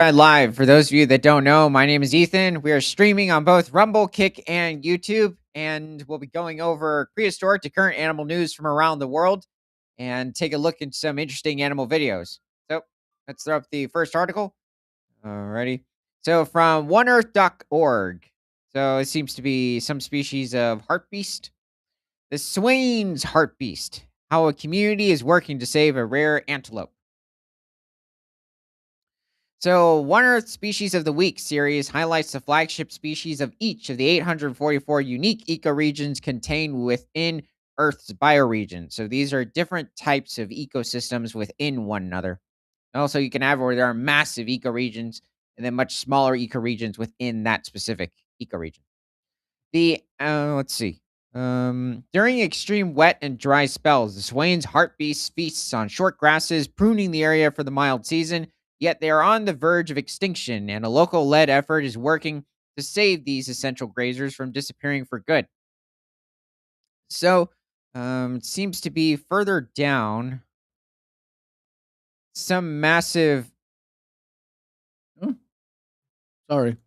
Live. For those of you that don't know, my name is Ethan. We are streaming on both Rumble, Kick, and YouTube, and we'll be going over prehistoric to current animal news from around the world and take a look at some interesting animal videos. So let's throw up the first article. Alrighty. So from oneearth.org. So it seems to be some species of hartebeest. The Swain's hartebeest. How a community is working to save a rare antelope. So, One Earth Species of the Week series highlights the flagship species of each of the 844 unique ecoregions contained within Earth's bioregion. So, these are different types of ecosystems within one another. Also, you can have where there are massive ecoregions and then much smaller ecoregions within that specific ecoregion. Let's see. During extreme wet and dry spells, the swain's hartebeest feasts on short grasses, pruning the area for the mild season. Yet they are on the verge of extinction, and a local led effort is working to save these essential grazers from disappearing for good. So, it seems to be further down some massive Oh, sorry.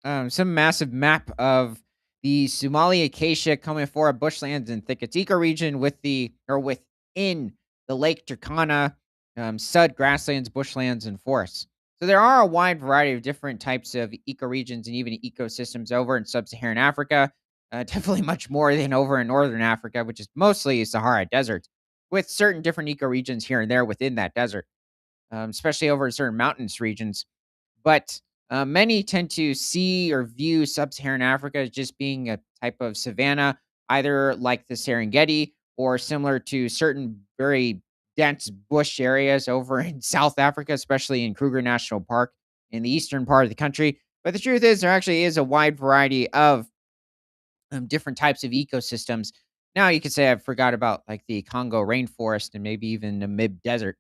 some massive map of the Somali acacia comifera bushlands and thickets ecoregion within the Lake Turkana, sud grasslands, bushlands, and forests. So there are a wide variety of different types of ecoregions and even ecosystems over in sub-Saharan Africa. Definitely much more than over in northern Africa, which is mostly Sahara Desert, with certain different ecoregions here and there within that desert, especially over in certain mountainous regions. But many tend to see or view sub Saharan Africa as just being a type of savanna, either like the Serengeti or similar to certain very dense bush areas over in South Africa, especially in Kruger National Park in the eastern part of the country. But the truth is, there actually is a wide variety of different types of ecosystems. Now, you could say I forgot about like the Congo rainforest and maybe even the Mid Desert.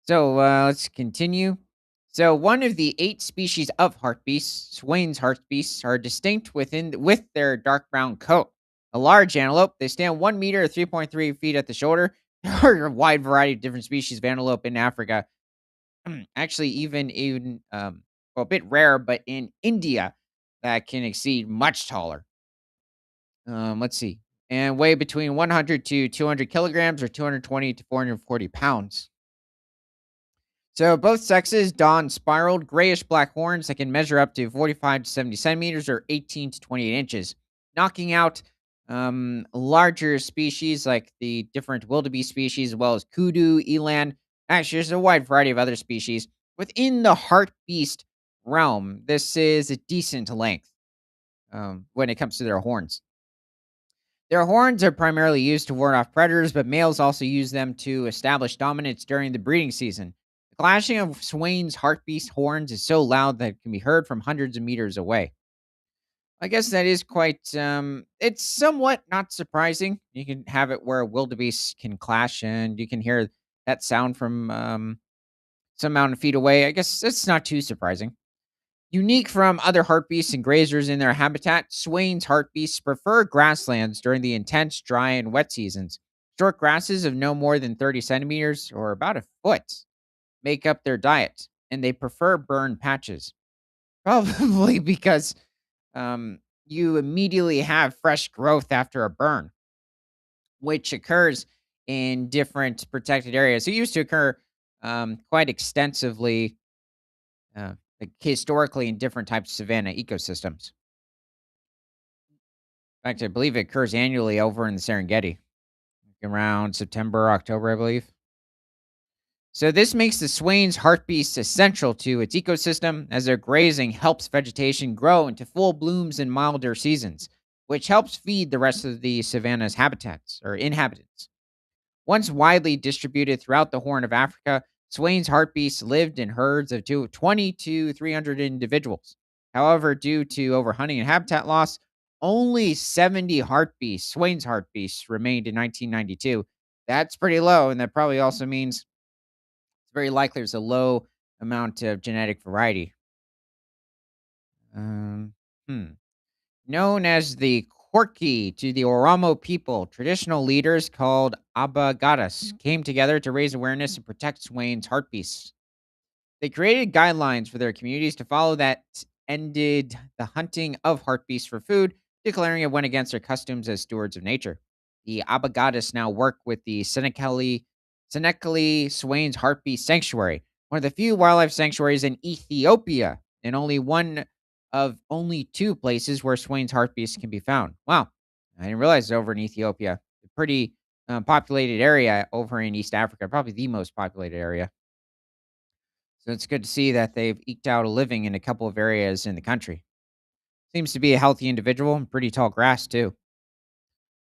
So let's continue. So one of the eight species of hartebeests, Swain's hartebeests, are distinct with their dark brown coat. A large antelope, they stand 1 meter or 3.3 feet at the shoulder. There are a wide variety of different species of antelope in Africa. Actually, even well, a bit rare, but in India, that can exceed much taller. Let's see, and weigh between 100 to 200 kilograms or 220 to 440 pounds. So both sexes don spiraled grayish black horns that can measure up to 45 to 70 centimeters or 18 to 28 inches, knocking out larger species like the different wildebeest species, as well as kudu, eland. Actually, there's a wide variety of other species. Within the hartebeest realm, this is a decent length when it comes to their horns. Their horns are primarily used to ward off predators, but males also use them to establish dominance during the breeding season. The clashing of Swain's hartebeest horns is so loud that it can be heard from hundreds of meters away. I guess that is it's somewhat not surprising. You can have it where wildebeest can clash and you can hear that sound from some amount of feet away. I guess it's not too surprising. Unique from other hartebeests and grazers in their habitat, Swain's hartebeests prefer grasslands during the intense dry and wet seasons. Short grasses of no more than 30 centimeters or about a foot make up their diet, and they prefer burn patches. Probably because you immediately have fresh growth after a burn, which occurs in different protected areas. It used to occur quite extensively like historically in different types of savanna ecosystems. In fact, I believe it occurs annually over in the Serengeti, around September, October, I believe. So this makes the swain's hartebeest essential to its ecosystem, as their grazing helps vegetation grow into full blooms in milder seasons, which helps feed the rest of the savanna's habitats or inhabitants. Once widely distributed throughout the Horn of Africa, Swain's hartebeests lived in herds of 20 to 300 individuals. However, due to overhunting and habitat loss, only 70 hartebeests, Swain's hartebeests, remained in 1992. That's pretty low, and that probably also means it's very likely there's a low amount of genetic variety. Um, hmm. Known as the Korki to the Oromo people, traditional leaders called Abagadas came together to raise awareness and protect Swain's hartebeests. They created guidelines for their communities to follow that ended the hunting of hartebeests for food, declaring it went against their customs as stewards of nature. The Abagadas now work with the Senekali Swains Hartebeest Sanctuary, one of the few wildlife sanctuaries in Ethiopia, and only two places where Swain's hartebeests can be found. Wow, I didn't realize it's over in Ethiopia. A pretty populated area over in East Africa, probably the most populated area. So it's good to see that they've eked out a living in a couple of areas in the country. Seems to be a healthy individual and pretty tall grass, too.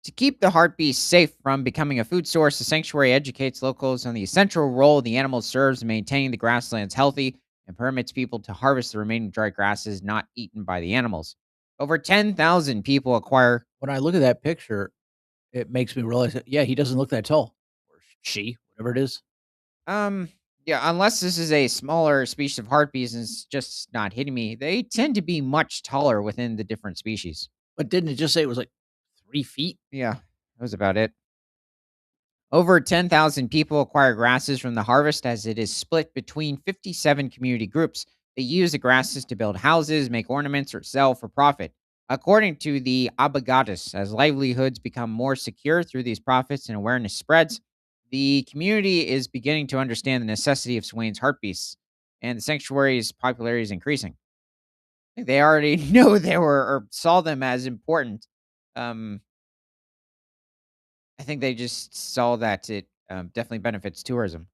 To keep the hartebeest safe from becoming a food source, the sanctuary educates locals on the essential role the animal serves in maintaining the grasslands healthy and permits people to harvest the remaining dry grasses not eaten by the animals. Over 10,000 people acquire. When I look at that picture, it makes me realize that, yeah, he doesn't look that tall. Or she, whatever it is. Um, yeah, unless this is a smaller species of hartebeest and it's just not hitting me, they tend to be much taller within the different species. But didn't it just say it was like 3 feet? Yeah, that was about it. Over 10,000 people acquire grasses from the harvest as it is split between 57 community groups. They use the grasses to build houses, make ornaments, or sell for profit. According to the Abagadas, as livelihoods become more secure through these profits and awareness spreads, the community is beginning to understand the necessity of Swain's hartebeests, and the sanctuary's popularity is increasing. They already know they were or saw them as important. Um, I think they just saw that it, definitely benefits tourism.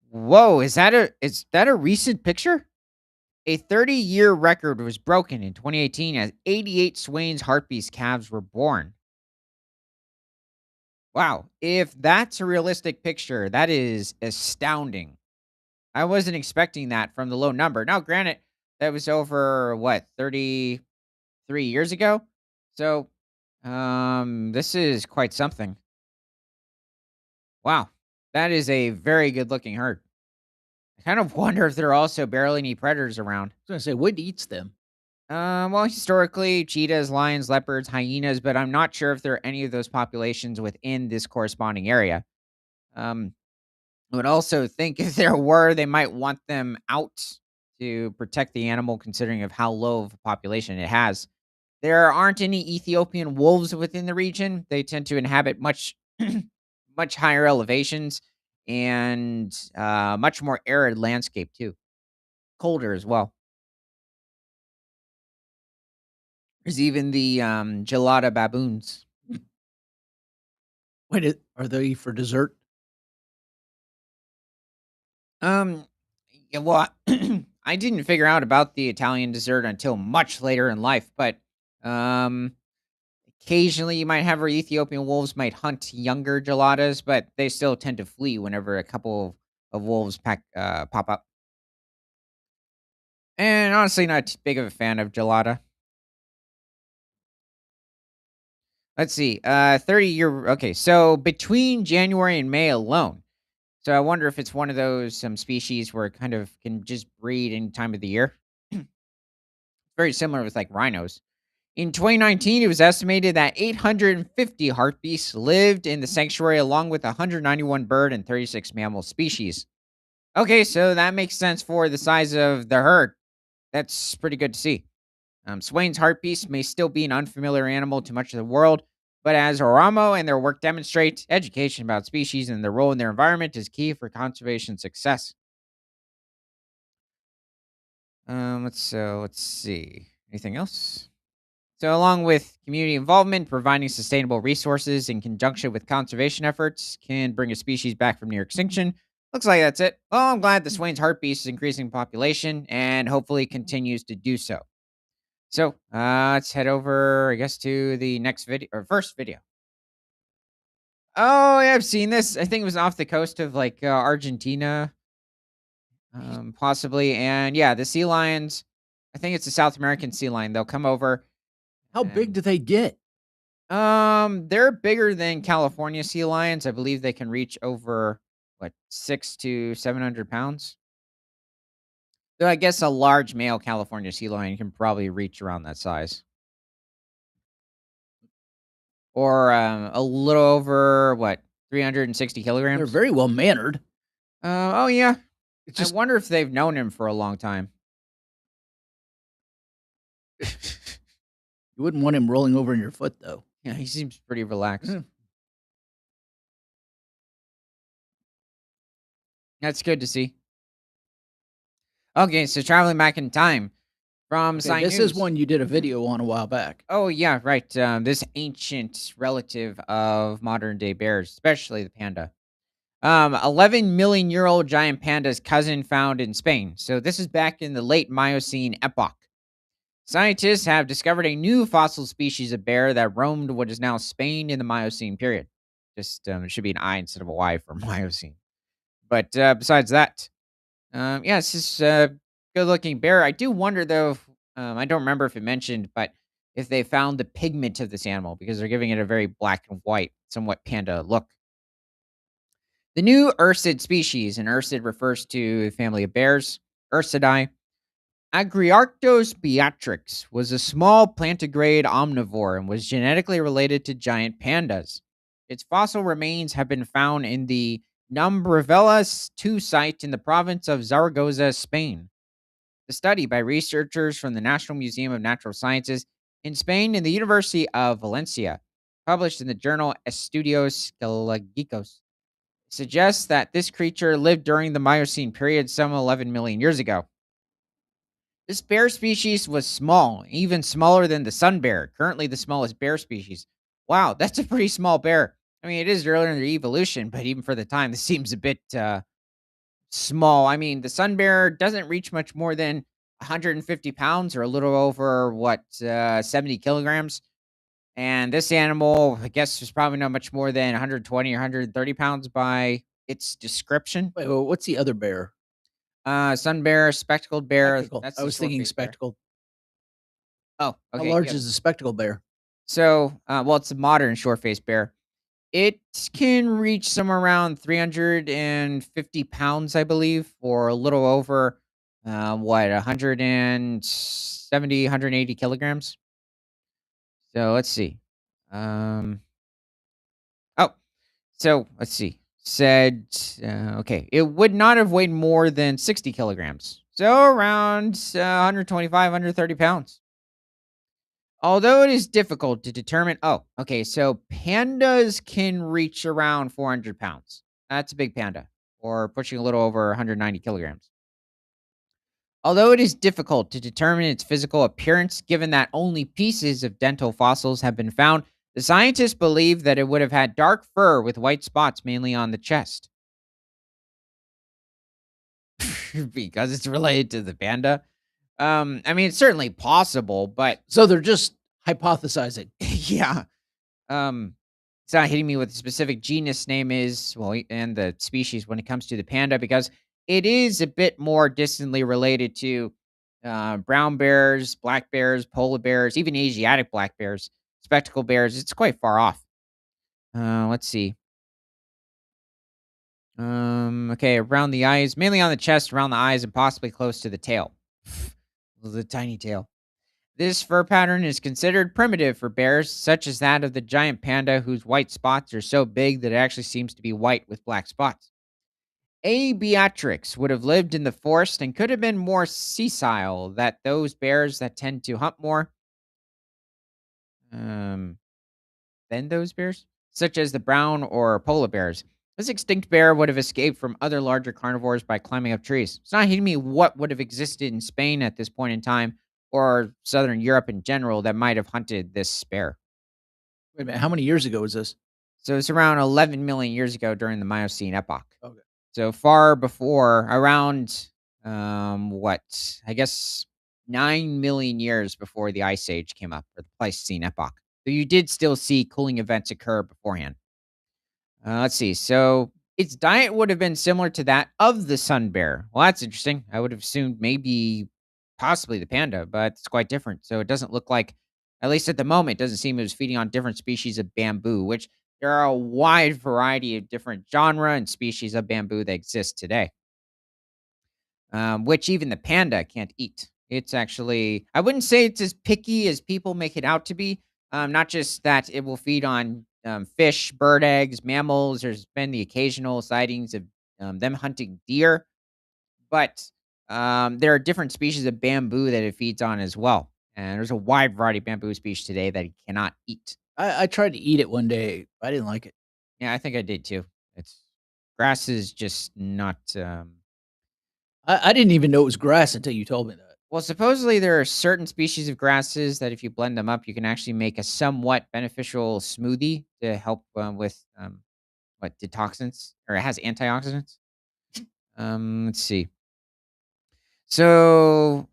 Whoa, is that a recent picture? A 30-year record was broken in 2018 as 88 Swain's hartebeest calves were born. Wow, if that's a realistic picture, that is astounding. I wasn't expecting that from the low number. Now, granted, that was over what, 33 years ago? So, this is quite something. Wow. That is a very good looking herd. I kind of wonder if there are also barely any predators around. I was gonna say, what eats them? Well, historically, cheetahs, lions, leopards, hyenas, but I'm not sure if there are any of those populations within this corresponding area. Um, I would also think if there were, they might want them out to protect the animal, considering of how low of a population it has. There aren't any Ethiopian wolves within the region. They tend to inhabit much, much higher elevations and much more arid landscape too. Colder as well. There's even the gelada baboons. Are they for dessert? Um, yeah, well, I didn't figure out about the Italian dessert until much later in life, but um, occasionally you might have, or Ethiopian wolves might hunt younger geladas, but they still tend to flee whenever a couple of wolves pop up. And honestly, not too big of a fan of gelada. Let's see. 30-year. Okay, so between January and May alone. So I wonder if it's one of those species where it kind of can just breed any time of the year. Very similar with like rhinos. In 2019, it was estimated that 850 hartebeests lived in the sanctuary along with 191 bird and 36 mammal species. Okay, so that makes sense for the size of the herd. That's pretty good to see. Swain's hartebeest may still be an unfamiliar animal to much of the world, but as Oramo and their work demonstrate, education about species and their role in their environment is key for conservation success. Let's see. Anything else? So, along with community involvement, providing sustainable resources in conjunction with conservation efforts can bring a species back from near extinction. Looks like that's it. Well, I'm glad the Swain's hartebeest is increasing in population and hopefully continues to do so. So, let's head over, I guess, to the next video or first video. Oh, yeah, I've seen this. I think it was off the coast of like Argentina, possibly. And yeah, the sea lions. I think it's a South American sea lion. They'll come over How big and do they get? they're bigger than California sea lions. I believe they can reach over what 6 to 700 pounds. Though I guess a large male California sea lion can probably reach around that size, or a little over what 360 They're kilograms. very well mannered. Oh yeah, It's I just wonder if they've known him for a long time. you wouldn't want him rolling over in your foot, though. Yeah, he seems pretty relaxed. Mhm. That's good to see. Okay, so traveling back in time from Okay, Sci this is News. one you did a video on a while back. Oh, yeah, right. This ancient relative of modern day bears, especially the panda. 11 million year old giant panda's cousin found in Spain. So this is back in the late Miocene epoch. Scientists have discovered a new fossil species of bear that roamed what is now Spain in the Miocene period. Just it should be an I instead of a Y for Miocene. But besides that, yeah, it's just a good-looking bear. I do wonder though. I don't remember if it mentioned, but if they found the pigment of this animal because they're giving it a very black and white, somewhat panda look. The new ursid species, and ursid refers to a family of bears, Ursidae. Agriarctos beatrix was a small plantigrade omnivore and was genetically related to giant pandas. Its fossil remains have been found in the Numbravelas 2 site in the province of Zaragoza, Spain. The study by researchers from the National Museum of Natural Sciences in Spain and the University of Valencia, published in the journal Estudios Geológicos, suggests that this creature lived during the Miocene period some 11 million years ago. This bear species was small, even smaller than the sun bear, currently the smallest bear species. Wow, that's a pretty small bear. I mean, it is earlier in their evolution, but even for the time, this seems a bit small. I mean, the sun bear doesn't reach much more than 150 pounds or a little over, 70 kilograms. And this animal, I guess, is probably not much more than 120 or 130 pounds by its description. Wait, well, what's the other bear? Sun bear, spectacled bear. Spectacle. That's I the was short thinking faced bear. spectacle. Oh, How okay. large Yep. is the spectacle bear? So, well, it's a modern short faced bear. It can reach somewhere around 350 pounds, I believe, or a little over, 170, 180 kilograms. So let's see. Um, oh, so let's see. Said, okay, it would not have weighed more than 60 kilograms. So around 125, 130 pounds. Although it is difficult to determine. Oh, okay. So pandas can reach around 400 pounds. That's a big panda, or pushing a little over 190 kilograms. Although it is difficult to determine its physical appearance, given that only pieces of dental fossils have been found, the scientists believe that it would have had dark fur with white spots mainly on the chest. Because it's related to the panda. I mean, it's certainly possible, but So they're just hypothesizing. yeah. Um, it's not hitting me what the specific genus name is, well, and the species when it comes to the panda, because it is a bit more distantly related to brown bears, black bears, polar bears, even Asiatic black bears, spectacle bears. It's quite far off. Let's see. Okay, around the eyes, mainly on the chest, around the eyes, and possibly close to the tail. The tiny tail. This fur pattern is considered primitive for bears, such as that of the giant panda, whose white spots are so big that it actually seems to be white with black spots. A. beatrix would have lived in the forest and could have been more sessile than those bears that tend to hunt more. Um, than those bears, such as the brown or polar bears. This extinct bear would have escaped from other larger carnivores by climbing up trees. It's not hitting me what would have existed in Spain at this point in time or southern Europe in general that might have hunted this bear. Wait a minute, how many years ago was this? So it's around 11 million years ago during the Miocene epoch. Okay. So far before, around, what, I guess 9 million years before the Ice Age came up, or the Pleistocene epoch. So you did still see cooling events occur beforehand. Let's see. So its diet would have been similar to that of the sun bear. Well, that's interesting. I would have assumed maybe possibly the panda, but it's quite different. So it doesn't look like, at least at the moment, it doesn't seem it was feeding on different species of bamboo, which there are a wide variety of different genre and species of bamboo that exist today, which even the panda can't eat. It's actually, I wouldn't say it's as picky as people make it out to be. Not just that it will feed on fish, bird eggs, mammals. There's been the occasional sightings of them hunting deer, but there are different species of bamboo that it feeds on as well. And there's a wide variety of bamboo species today that it cannot eat. I tried to eat it one day. I didn't like it. Yeah, I think I did too. It's grass is just not. I didn't even know it was grass until you told me that. Well, supposedly there are certain species of grasses that if you blend them up, you can actually make a somewhat beneficial smoothie to help with what detoxins or it has antioxidants. Let's see. So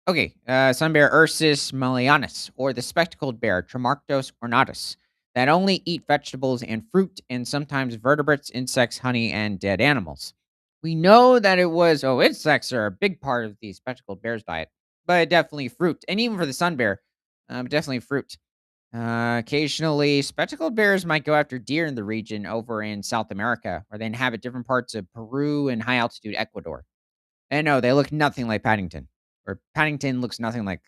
okay, sun bear Ursus malleolus, or the spectacled bear Tremarctos ornatus, that only eat vegetables and fruit, and sometimes vertebrates, insects, honey, and dead animals. We know that it was insects are a big part of the spectacled bear's diet, but definitely fruit, and even for the sun bear, definitely fruit. Occasionally, spectacled bears might go after deer in the region over in South America, where they inhabit different parts of Peru and high altitude Ecuador. And no, they look nothing like Paddington, or Paddington looks nothing like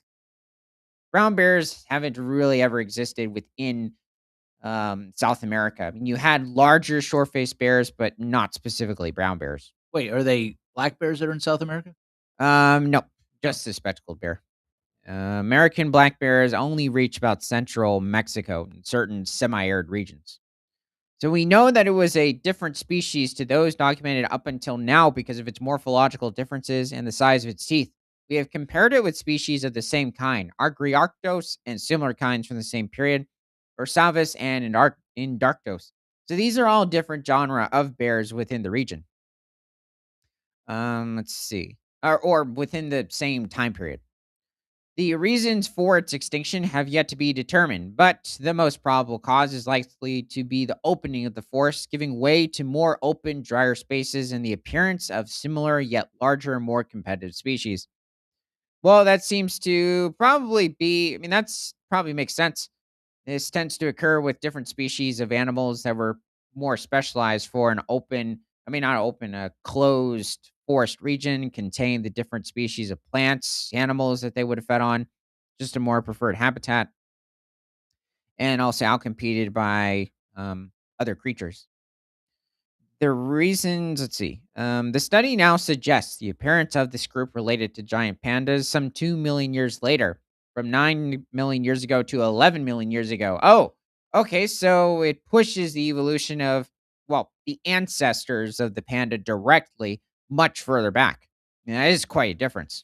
brown bears haven't really ever existed within, South America. I mean, you had larger short-faced bears, but not specifically brown bears. Wait, are they black bears that are in South America? No, Oh, just the spectacled bear. American black bears only reach about central Mexico in certain semi-arid regions. So we know that it was a different species to those documented up until now because of its morphological differences and the size of its teeth. We have compared it with species of the same kind, Argyarctos, and similar kinds from the same period, Ursavis and Indarctos. So these are all different genre of bears within the region. Let's see, or within the same time period. The reasons for its extinction have yet to be determined, but the most probable cause is likely to be the opening of the forest, giving way to more open, drier spaces and the appearance of similar yet larger and more competitive species. Well, that seems to probably be, I mean, that's probably makes sense. This tends to occur with different species of animals that were more specialized for an open, I mean, not open, a closed forest region, contain the different species of plants, animals that they would have fed on, just a more preferred habitat, and also outcompeted by other creatures. The reasons, let's see. The study now suggests the appearance of this group related to giant pandas some 2 million years later, from 9 million years ago to 11 million years ago. Oh, okay. So it pushes the evolution of, well, the ancestors of the panda directly much further back. And that is quite a difference.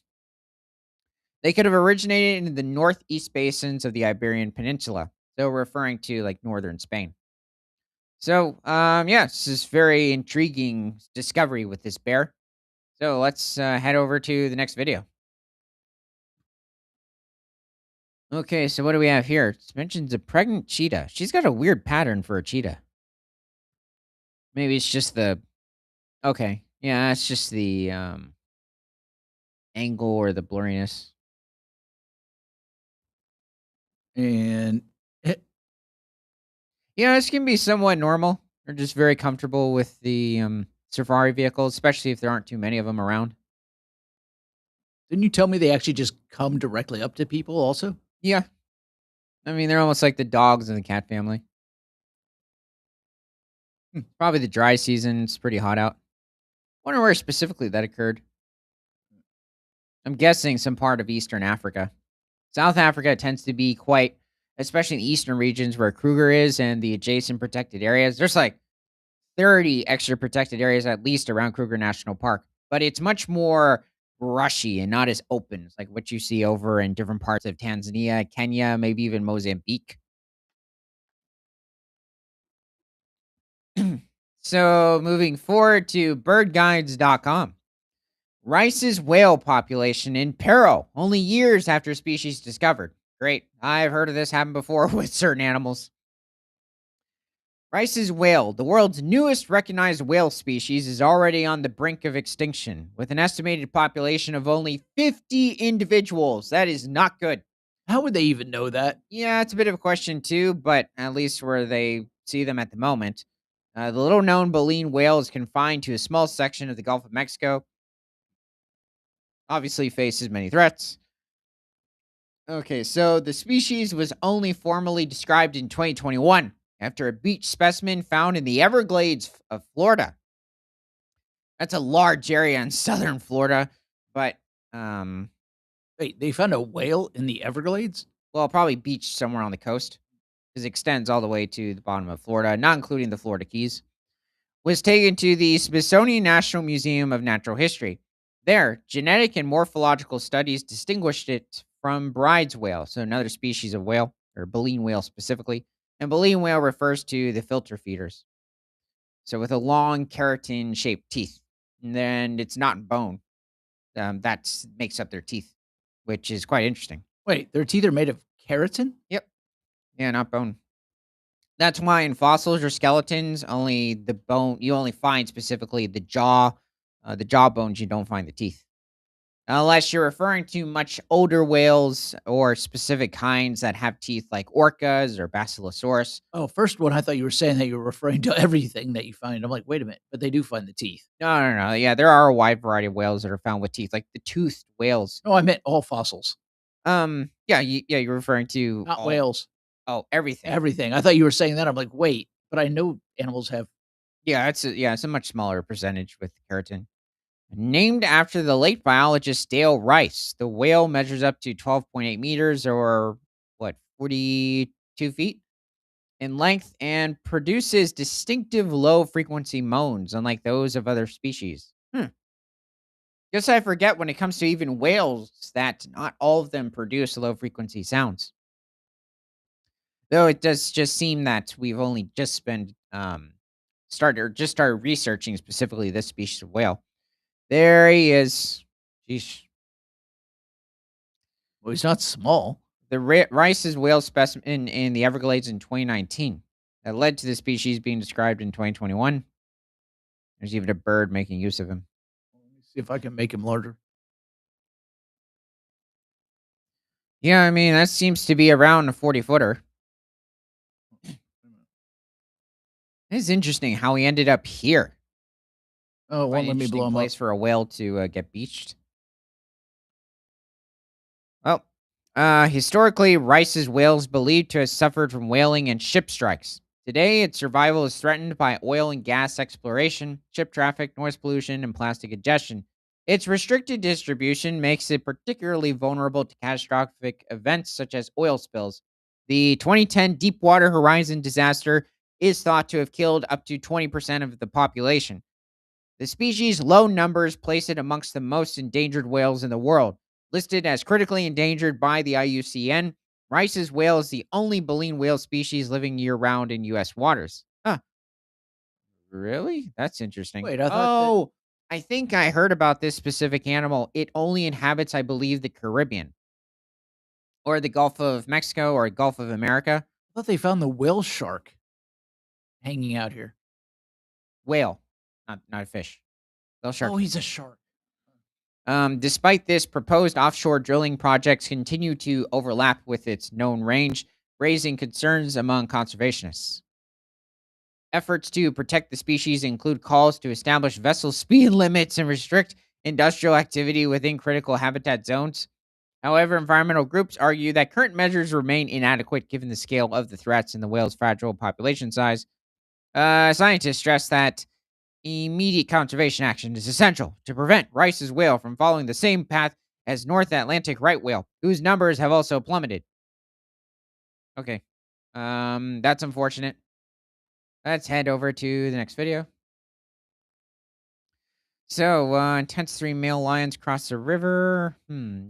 They could have originated in the northeast basins of the Iberian Peninsula. So referring to like northern Spain. So, yeah, this is very intriguing discovery with this bear. So let's head over to the next video. Okay, so what do we have here? It mentions a pregnant cheetah. She's got a weird pattern for a cheetah. Maybe it's just the okay. Yeah, it's just the angle or the blurriness. and eh, Yeah, this can be somewhat normal. They're just very comfortable with the safari vehicles, especially if there aren't too many of them around. didn't you tell me they actually just come directly up to people also? Yeah, I mean they're almost like the dogs in the cat family. Probably the dry season. It's pretty hot out. Wonder where specifically that occurred. I'm guessing some part of Eastern Africa. South Africa tends to be quite, especially in the eastern regions where Kruger is and the adjacent protected areas. There's like 30 extra protected areas at least around Kruger National Park, but it's much more brushy and not as open. It's like what you see over in different parts of Tanzania, Kenya, maybe even Mozambique. So moving forward to birdguides.com. Rice's whale population in peril only years after species discovered. Great. I've heard of this happen before with certain animals. Rice's whale, the world's newest recognized whale species, is already on the brink of extinction with an estimated population of only 50 individuals. That is not good. How would they even know that? Yeah, it's a bit of a question too, but at least where they see them at the moment. The little known baleen whale is confined to a small section of the Gulf of Mexico. Obviously, faces many threats. Okay, so the species was only formally described in 2021 after a beach specimen found in the Everglades of Florida. That's a large area in southern Florida, but, um, Wait, they found a whale in the Everglades? well, probably beach somewhere on the coast, 'cause it extends all the way to the bottom of Florida, not including the Florida Keys. Was taken to the Smithsonian National Museum of Natural History. There, genetic and morphological studies distinguished it from Bride's whale, so another species of whale, or baleen whale specifically. And baleen whale refers to the filter feeders. So with a long keratin shaped teeth. And then it's not bone. That makes up their teeth, which is quite interesting. Wait, their teeth are made of keratin? Yep. Yeah, not bone. That's why in fossils or skeletons, only the bone you only find specifically the jaw bones. You don't find the teeth, unless you're referring to much older whales or specific kinds that have teeth, like orcas or Basilosaurus. Oh, first one, I thought you were saying that you were referring to everything that you find. I'm like, wait a minute, but they do find the teeth. No, no, no. Yeah, there are a wide variety of whales that are found with teeth, like the toothed whales. No, I meant all fossils, Yeah, yeah, you're referring to not all. whales. Oh, everything. Everything. I thought you were saying that. I'm like, wait, but I know animals have. It's a much smaller percentage with keratin. Named after the late biologist Dale Rice, the whale measures up to 12.8 meters or what, 42 feet in length and produces distinctive low frequency moans, unlike those of other species. Guess I forget when it comes to even whales that not all of them produce low frequency sounds. Though it does just seem that we've only just been started researching specifically this species of whale. There he is. Sheesh. Well, he's not small. The Rice's whale specimen in the Everglades in 2019 that led to the species being described in 2021. There's even a bird making use of him. Let me see if I can make him larger. Yeah, I mean, that seems to be around a 40 footer. It's interesting how he ended up here. Oh, it Quite won't an let me blow interesting him up. place for a whale to get beached. Well, historically, Rice's whale is believed to have suffered from whaling and ship strikes. Today, its survival is threatened by oil and gas exploration, ship traffic, noise pollution, and plastic ingestion. Its restricted distribution makes it particularly vulnerable to catastrophic events such as oil spills. The 2010 Deepwater Horizon disaster is thought to have killed up to 20% of the population. The species' low numbers place it amongst the most endangered whales in the world. Listed as critically endangered by the IUCN, Rice's whale is the only baleen whale species living year round in U.S. waters. Huh, really? That's interesting. Wait, I thought that. Oh, I think I heard about this specific animal. It only inhabits, I believe, the Caribbean or the Gulf of Mexico or Gulf of America. I thought they found the whale shark hanging out here. Whale, not a fish. Whale shark. Oh, he's a shark. Despite this, proposed offshore drilling projects continue to overlap with its known range, raising concerns among conservationists. Efforts to protect the species include calls to establish vessel speed limits and restrict industrial activity within critical habitat zones. However, environmental groups argue that current measures remain inadequate given the scale of the threats and the whale's fragile population size. Scientists stress that immediate conservation action is essential to prevent Rice's whale from following the same path as North Atlantic right whale, whose numbers have also plummeted. Okay. That's unfortunate. Let's head over to the next video. So, intense three male lions cross the river.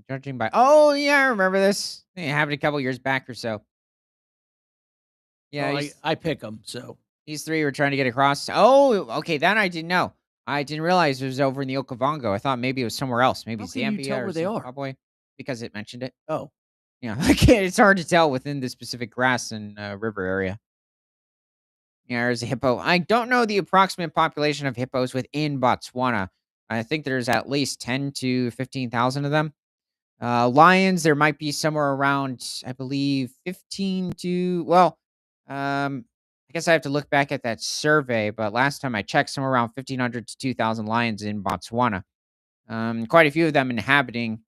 Judging by. Oh, yeah, I remember this. It happened a couple years back or so. Yeah, Oh, I pick them. So these three were trying to get across. Oh, okay, that I didn't know. I didn't realize it was over in the Okavango. I thought maybe it was somewhere else, maybe how can you tell Zambia or where they are? Zimbabwe, because it mentioned it. Oh, Yeah, it's hard to tell within the specific grass and river area. Yeah, there's a hippo. I don't know the approximate population of hippos within Botswana. I think there's at least 10 to 15,000 of them. Lions, there might be somewhere around, I believe, 15 to, well, I guess I have to look back at that survey, but last time I checked, somewhere around 1,500 to 2,000 lions in Botswana. Quite a few of them inhabiting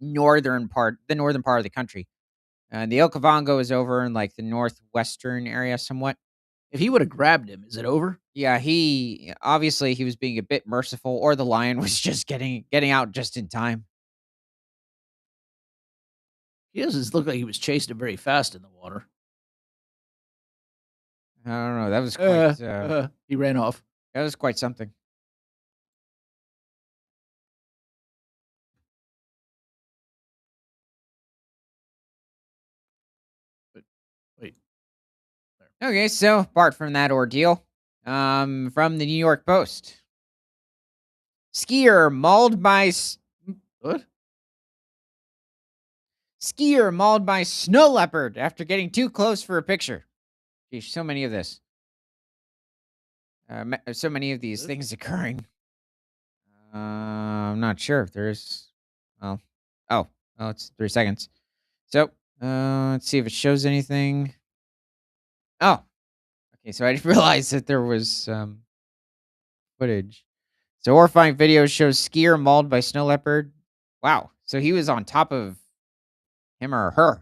the northern part of the country. The Okavango is over in like the northwestern area somewhat. If he woulda grabbed him, is it over? Yeah, he obviously he was being a bit merciful, or the lion was just getting out just in time. He doesn't look like he was chasing him very fast in the water. I don't know. That He ran off. was quite something. But wait, there. Okay, so apart from that ordeal, from the New York Post, skier mauled by What? skier mauled by snow leopard after getting too close for a picture. Geez, so many of this. So many of these This? things occurring. I'm not sure if there's. Well, oh, oh, it's 3 seconds. So, let's see if it shows anything. Oh, okay. So I didn't realize that there was footage. So horrifying video shows skier mauled by snow leopard. Wow. So he was on top of him or her.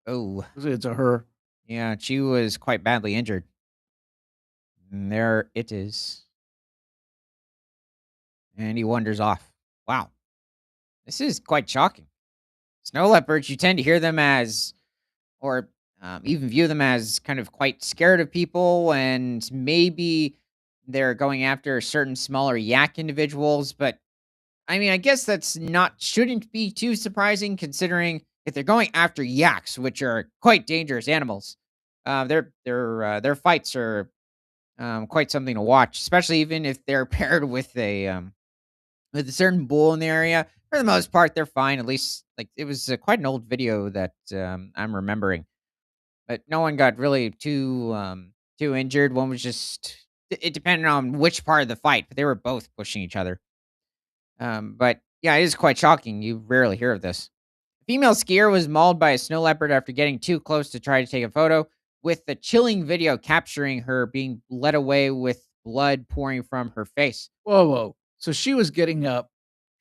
Oh, It's a her. yeah. She was quite badly injured. And there it is. And he wanders off. Wow. This is quite shocking. Snow leopards, you tend to hear them as, or even view them as kind of quite scared of people, and maybe they're going after certain smaller yak individuals. But I mean, I guess that's not shouldn't be too surprising considering if they're going after yaks, which are quite dangerous animals. Their fights are quite something to watch, especially even if they're paired with a certain bull in the area. For the most part, they're fine. At least, like it was quite an old video that I'm remembering, but no one got really too injured. One was just it depended on which part of the fight, but they were both pushing each other. But yeah, it is quite shocking. You rarely hear of this. A female skier was mauled by a snow leopard after getting too close to try to take a photo, with the chilling video capturing her being led away with blood pouring from her face. Whoa, whoa. So she was getting up,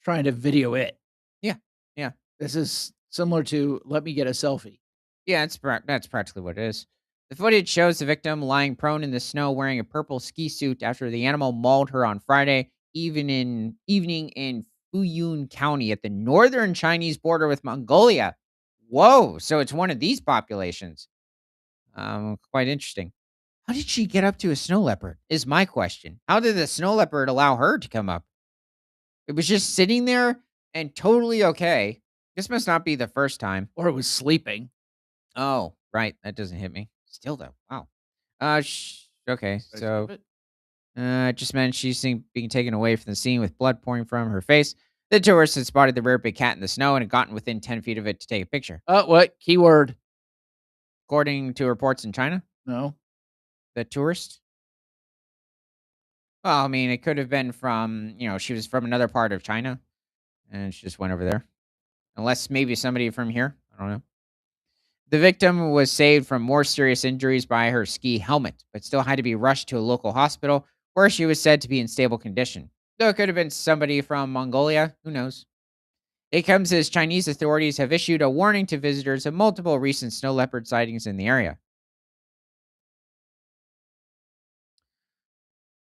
trying to video it. Yeah, yeah. This is similar to "Let me get a selfie." Yeah, that's practically what it is. The footage shows the victim lying prone in the snow wearing a purple ski suit after the animal mauled her on Friday evening in Fuyun County at the northern Chinese border with Mongolia. Whoa, so it's one of these populations. Quite interesting. How did she get up to a snow leopard? Is my question. How did the snow leopard allow her to come up? It was just sitting there and totally okay. This must not be the first time. Or it was sleeping. Oh, right. That doesn't hit me. Still though. Wow. Okay. Did I skip So, it? it just meant she's seen being taken away from the scene with blood pouring from her face. The tourists had spotted the rare big cat in the snow and had gotten within 10 feet of it to take a picture. What? Keyword. According to reports in China, No. the tourist. Well, I mean, it could have been from, she was from another part of China and she just went over there. Unless maybe somebody from here. I don't know. The victim was saved from more serious injuries by her ski helmet, but still had to be rushed to a local hospital where she was said to be in stable condition. Though it could have been somebody from Mongolia, who knows? It comes as Chinese authorities have issued a warning to visitors of multiple recent snow leopard sightings in the area.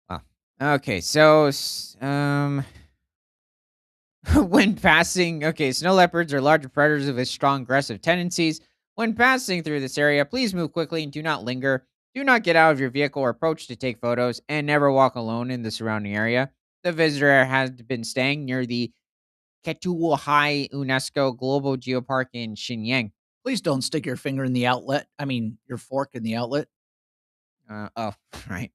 Wow. Okay, so when passing, okay, snow leopards are larger predators with strong aggressive tendencies. When passing through this area, please move quickly and do not linger. Do not get out of your vehicle or approach to take photos, and never walk alone in the surrounding area. The visitor has been staying near the Ketuhai UNESCO Global Geopark in Shenyang. Please don't stick your finger in the outlet. I mean, your fork in the outlet. Oh, right.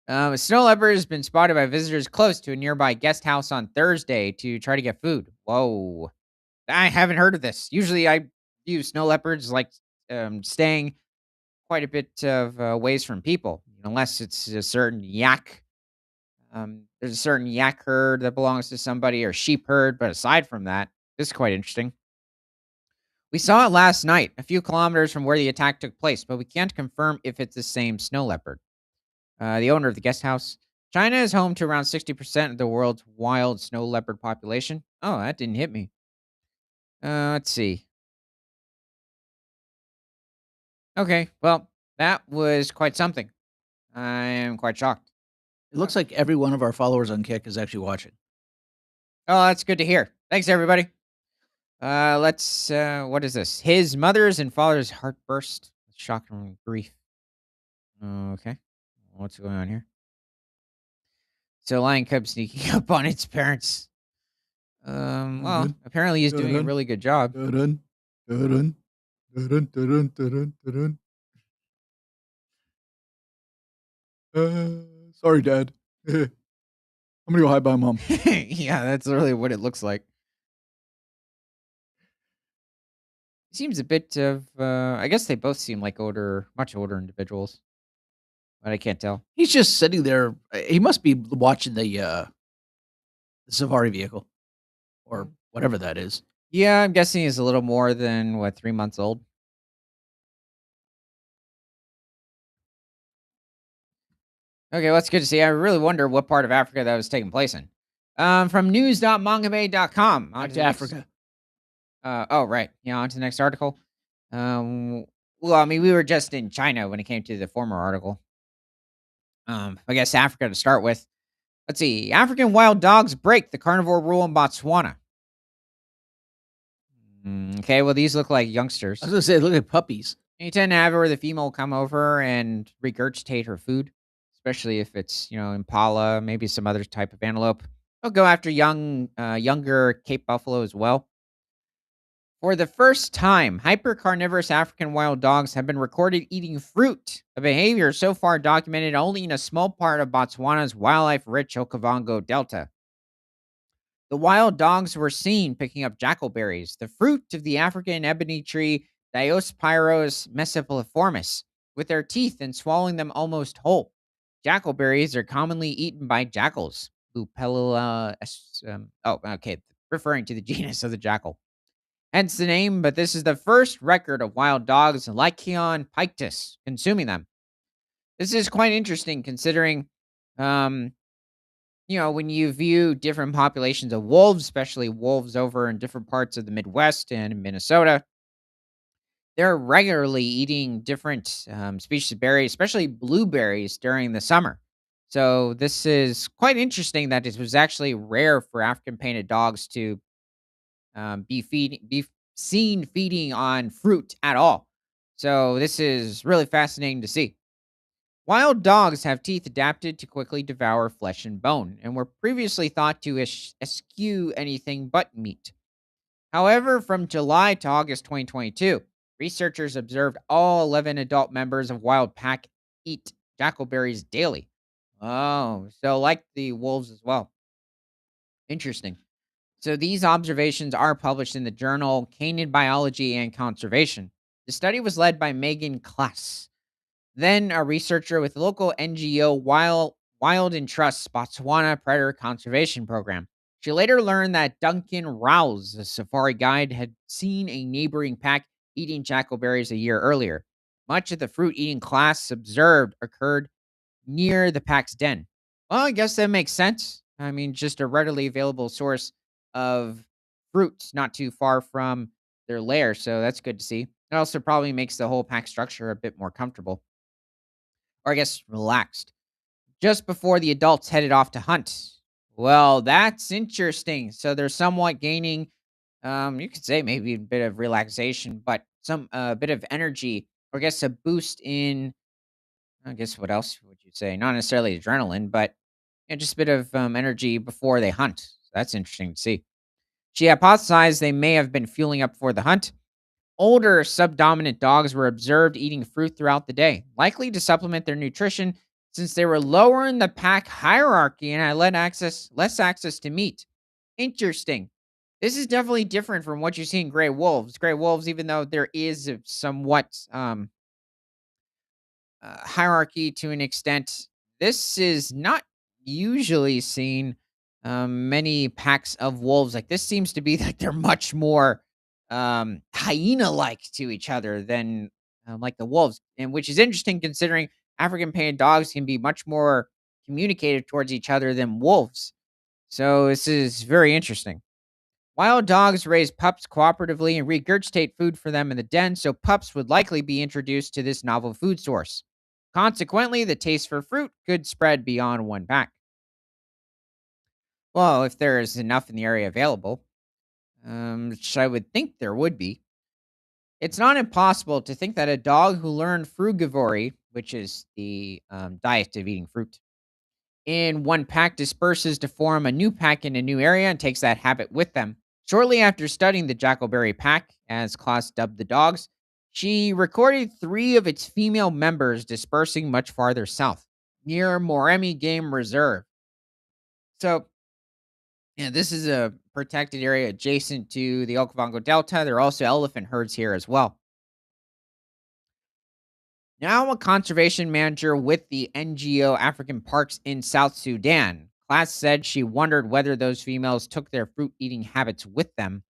A snow leopard has been spotted by visitors close to a nearby guest house on Thursday to try to get food. Whoa. I haven't heard of this. Usually I view snow leopards like staying quite a bit of ways from people, unless it's a certain yak. There's a certain yak herd that belongs to somebody or sheep herd. But aside from that, this is quite interesting. We saw it last night, a few kilometers from where the attack took place, but we can't confirm if it's the same snow leopard. The owner of the guest house. China is home to around 60% of the world's wild snow leopard population. Oh, that didn't hit me. Let's see. Okay, well, That was quite something. I am quite shocked. It looks like every one of our followers on Kick is actually watching. Oh, that's good to hear. Thanks, everybody. Let's. What is this? His mother's and father's heart burst. Shock and grief. Okay. What's going on here? So, lion cub sneaking up on its parents. Well, Dun, apparently he's doing a dun, really good job. dun, dun, dun, dun, dun, dun. Sorry, Dad. I'm gonna go hide by Mom. Yeah, that's really what it looks like. Seems a bit of. I guess they both seem like much older individuals, but I can't tell. He's just sitting there. He must be watching the safari vehicle or whatever that is. Yeah, I'm guessing he's a little more than 3 months old. Okay, well, that's good to see. I really wonder what part of Africa that was taking place in. From news.mongabay.com. On Back to to the next. Africa. Oh, right. Yeah, on to the next article. Um, well, I mean, we were just in China when it came to the former article. I guess Africa to start with. Let's see. African wild dogs break the carnivore rule in Botswana. Okay, well, these look like I youngsters. was gonna say, look at puppies. You tend to have where the female will come over and regurgitate her food, especially if it's, impala, maybe some other type of antelope. They'll go after younger Cape buffalo as well. For the first time, hypercarnivorous African wild dogs have been recorded eating fruit, a behavior so far documented only in a small part of Botswana's wildlife-rich Okavango Delta. The wild dogs were seen picking up jackalberries, the fruit of the African ebony tree Diospyros mesopiliformis, with their teeth and swallowing them almost whole. Jackalberries are commonly eaten by jackals. Okay, referring to the genus of the jackal. Hence the name, but this is the first record of wild dogs, Lycaon pictus, consuming them. This is quite interesting considering, um, when you view different populations of wolves, especially wolves over in different parts of the Midwest and Minnesota, they're regularly eating different species of berries, especially blueberries during the summer. So this is quite interesting that it was actually rare for African painted dogs to be seen feeding on fruit at all. So this is really fascinating to see. Wild dogs have teeth adapted to quickly devour flesh and bone, and were previously thought to eschew anything but meat. However, from July to August 2022, researchers observed all 11 adult members of Wild Pack eat jackalberries daily. Oh, so like the wolves as well. Interesting. So these observations are published in the journal Canine Biology and Conservation. The study was led by Megan Klass, then a researcher with the local NGO Wild and Trust Botswana Predator Conservation Program. She later learned that Duncan Rouse, a safari guide, had seen a neighboring pack eating jackalberries a year earlier. Much of the fruit eating class observed occurred near the pack's den. Well, I guess that makes sense. I mean, just a readily available source of fruits not too far from their lair, so that's good to see. It also probably makes the whole pack structure a bit more comfortable, or I guess relaxed. Just before the adults headed off to hunt. Well, that's interesting. So they're somewhat gaining, you could say maybe a bit of relaxation, but some bit of energy, or I guess a boost in, I guess what else would you say? Not necessarily adrenaline, but just a bit of energy before they hunt. So that's interesting to see. She hypothesized they may have been fueling up for the hunt. Older subdominant dogs were observed eating fruit throughout the day, likely to supplement their nutrition since they were lower in the pack hierarchy and had less access to meat. Interesting. This is definitely different from what you see in gray wolves. Gray wolves, even though there is a somewhat hierarchy to an extent, this is not usually seen. Many packs of wolves like this seems to be like they're much more hyena-like to each other than like the wolves, and which is interesting considering African painted dogs can be much more communicative towards each other than wolves. So this is very interesting. Wild dogs raise pups cooperatively and regurgitate food for them in the den, so pups would likely be introduced to this novel food source. Consequently, the taste for fruit could spread beyond one pack. Well, if there is enough in the area available, which I would think there would be, it's not impossible to think that a dog who learned frugivory, which is the diet of eating fruit, in one pack disperses to form a new pack in a new area and takes that habit with them. Shortly after studying the Jackalberry pack, as Klaus dubbed the dogs, she recorded three of its female members dispersing much farther south, near Moremi Game Reserve. So, yeah, this is a protected area adjacent to the Okavango Delta. There are also elephant herds here as well. Now, a conservation manager with the NGO African Parks in South Sudan, Class said she wondered whether those females took their fruit eating habits with them.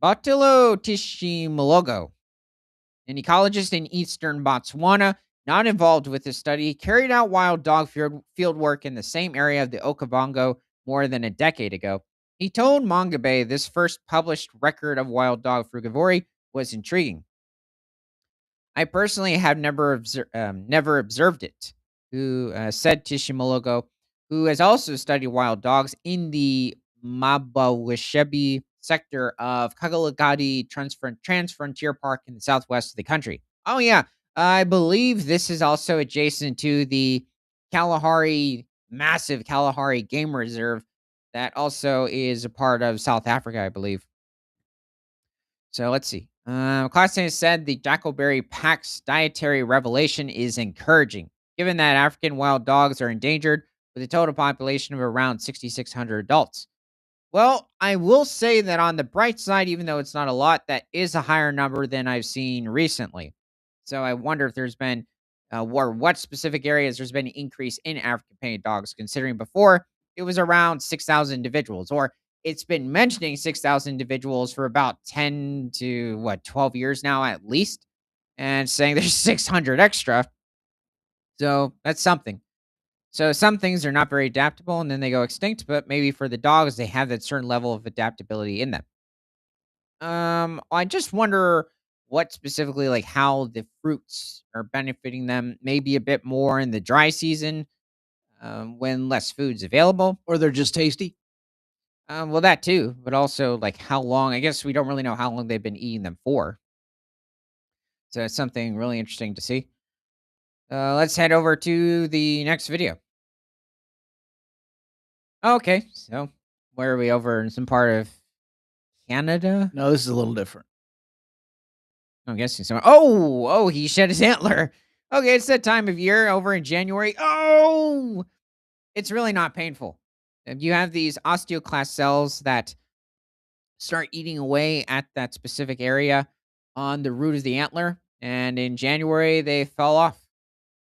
Batilo Tishimologo, an ecologist in eastern Botswana, not involved with the study, carried out wild dog field work in the same area of the Okavango more than a decade ago. He told Mongabe this first published record of wild dog frugivory was intriguing. I personally have never observed it, who said Tishimologo, who has also studied wild dogs in the Mabawishebi sector of Kagalagadi Transfrontier Park in the southwest of the country. Oh, yeah. I believe this is also adjacent to the massive Kalahari Game Reserve that also is a part of South Africa, I believe. So let's see. Clarkson said the Jackalberry Pack's dietary revelation is encouraging, given that African wild dogs are endangered with a total population of around 6,600 adults. Well, I will say that on the bright side, even though it's not a lot, that is a higher number than I've seen recently. So I wonder if there's been, or what specific areas there's been an increase in African painted dogs, considering before it was around 6,000 individuals, or it's been mentioning 6,000 individuals for about 10 to 12 years now at least, and saying there's 600 extra. So that's something. So some things are not very adaptable and then they go extinct, but maybe for the dogs, they have that certain level of adaptability in them. I just wonder what specifically, like how the fruits are benefiting them, maybe a bit more in the dry season when less food's available. Or they're just tasty. Well, that too, but also like how long. I guess we don't really know how long they've been eating them for. So it's something really interesting to see. Let's head over to the next video. Okay, so where are we over in some part of Canada? No, this is a little different. I'm guessing somewhere. Oh, he shed his antler. Okay, it's that time of year over in January. Oh, it's really not painful. You have these osteoclast cells that start eating away at that specific area on the root of the antler. And in January, they fell off.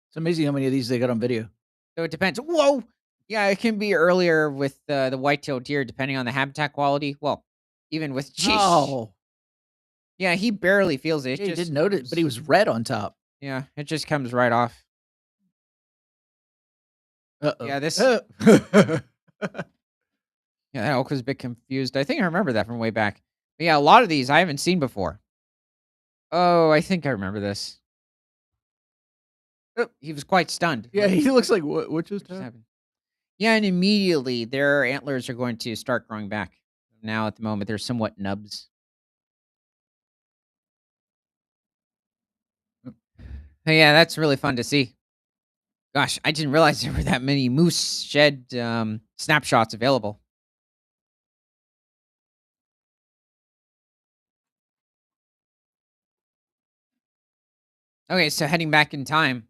It's amazing how many of these they got on video. So it depends. Whoa. Yeah, it can be earlier with the white-tailed deer, depending on the habitat quality. Well, even with Oh, yeah, he barely feels it. yeah, he didn't notice, but he was red on top. Yeah, it just comes right off. Uh-oh. Yeah, this. Yeah, that elk was a bit confused. I think I remember that from way back. But yeah, a lot of these I haven't seen before. Oh, I think I remember this. Oh, he was quite stunned. Yeah, he looks like what just happened? Happened? Yeah, and immediately their antlers are going to start growing back. Now at the moment they're somewhat nubs. But yeah, that's really fun to see. Gosh, I didn't realize there were that many moose shed snapshots available. Okay, so heading back in time.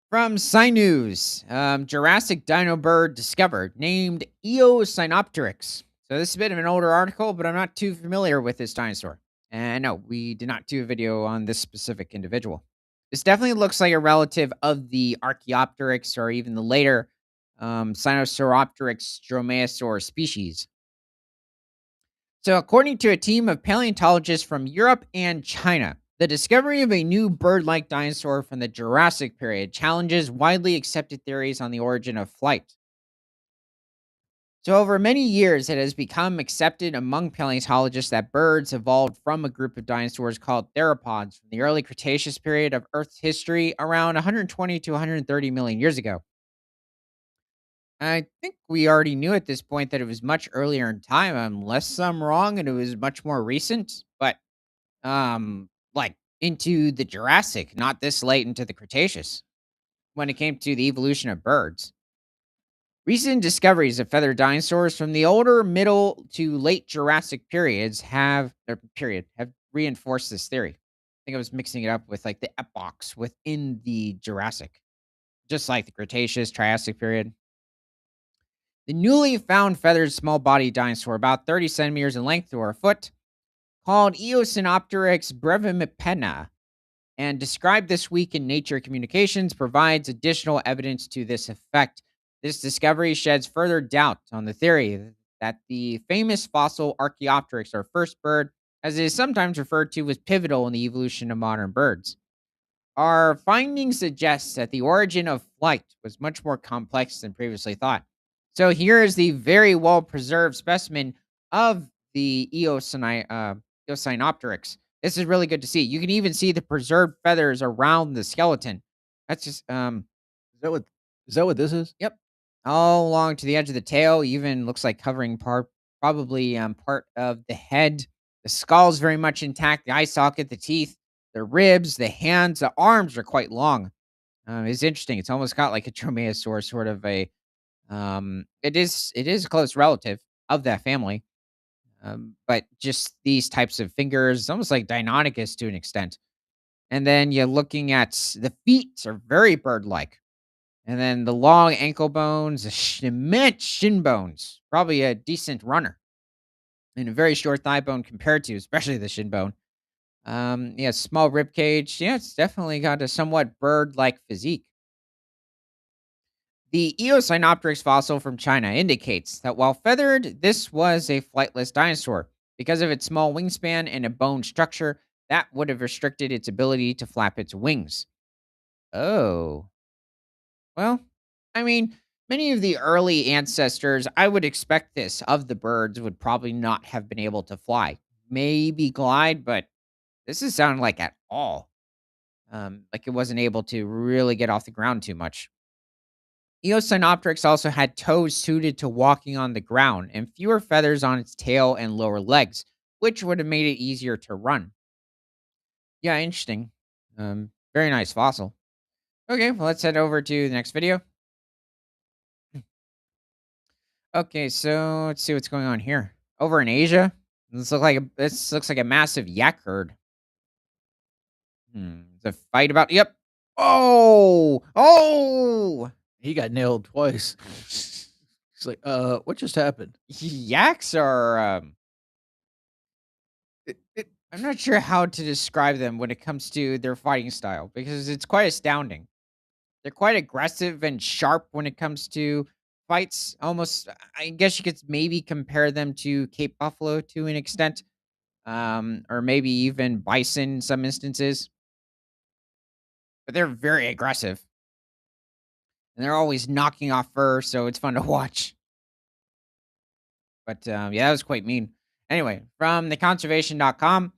From News, Jurassic dino bird discovered, named Eosinopteryx. So this is a bit of an older article, but I'm not too familiar with this dinosaur. And no, we did not do a video on this specific individual. This definitely looks like a relative of the Archaeopteryx or even the later Sinosauropteryx dromaeosaur species. So, according to a team of paleontologists from Europe and China, the discovery of a new bird like dinosaur from the Jurassic period challenges widely accepted theories on the origin of flight. So, over many years, it has become accepted among paleontologists that birds evolved from a group of dinosaurs called theropods from the early Cretaceous period of Earth's history around 120 to 130 million years ago. I think we already knew at this point that it was much earlier in time, unless I'm wrong, and it was much more recent, but like into the Jurassic, not this late into the Cretaceous when it came to the evolution of birds. Recent discoveries of feathered dinosaurs from the older, middle to late Jurassic have reinforced this theory. I think I was mixing it up with like the epochs within the Jurassic, just like the Cretaceous, Triassic period. The newly found feathered small bodied dinosaur, about 30 centimeters in length or a foot, called Eosinopteryx brevimipena, and described this week in Nature Communications, provides additional evidence to this effect. This discovery sheds further doubt on the theory that the famous fossil Archaeopteryx, or first bird, as it is sometimes referred to, was pivotal in the evolution of modern birds. Our findings suggest that the origin of flight was much more complex than previously thought. So here is the very well preserved specimen of the Eosinopteryx. This is really good to see. You can even see the preserved feathers around the skeleton. That's just Is that what this is? yep, all along to the edge of the tail. Even looks like covering probably part of the head. The skull's very much intact. The eye socket, the teeth, the ribs, the hands, the arms are quite long. It's interesting. It's almost got like a dromaeosaur sort of a. It is a close relative of that family. But just these types of fingers, almost like Deinonychus to an extent. And then you're looking at the feet are very bird-like. And then the long ankle bones, the immense shin bones, probably a decent runner, and a very short thigh bone compared to, especially the shin bone. Yeah, small rib cage. Yeah, it's definitely got a somewhat bird-like physique. The Eosinopteryx fossil from China indicates that while feathered, this was a flightless dinosaur. Because of its small wingspan and a bone structure, that would have restricted its ability to flap its wings. Oh. Well, I mean, many of the early ancestors, I would expect this of the birds, would probably not have been able to fly. Maybe glide, but this is sounding like at all. Like it wasn't able to really get off the ground too much. Eosinopteryx also had toes suited to walking on the ground and fewer feathers on its tail and lower legs, which would have made it easier to run. Yeah, interesting. Very nice fossil. Okay, well, let's head over to the next video. Okay, so let's see what's going on here. Over in Asia, this looks like a massive yak herd. The fight about yep. Oh, He got nailed twice. He's like, what just happened? yaks are I'm not sure how to describe them when it comes to their fighting style because it's quite astounding. They're quite aggressive and sharp when it comes to fights. Almost, I guess you could maybe compare them to Cape Buffalo to an extent, or maybe even bison in some instances. But they're very aggressive and they're always knocking off fur, so it's fun to watch. But yeah, that was quite mean. Anyway, from theconservation.com.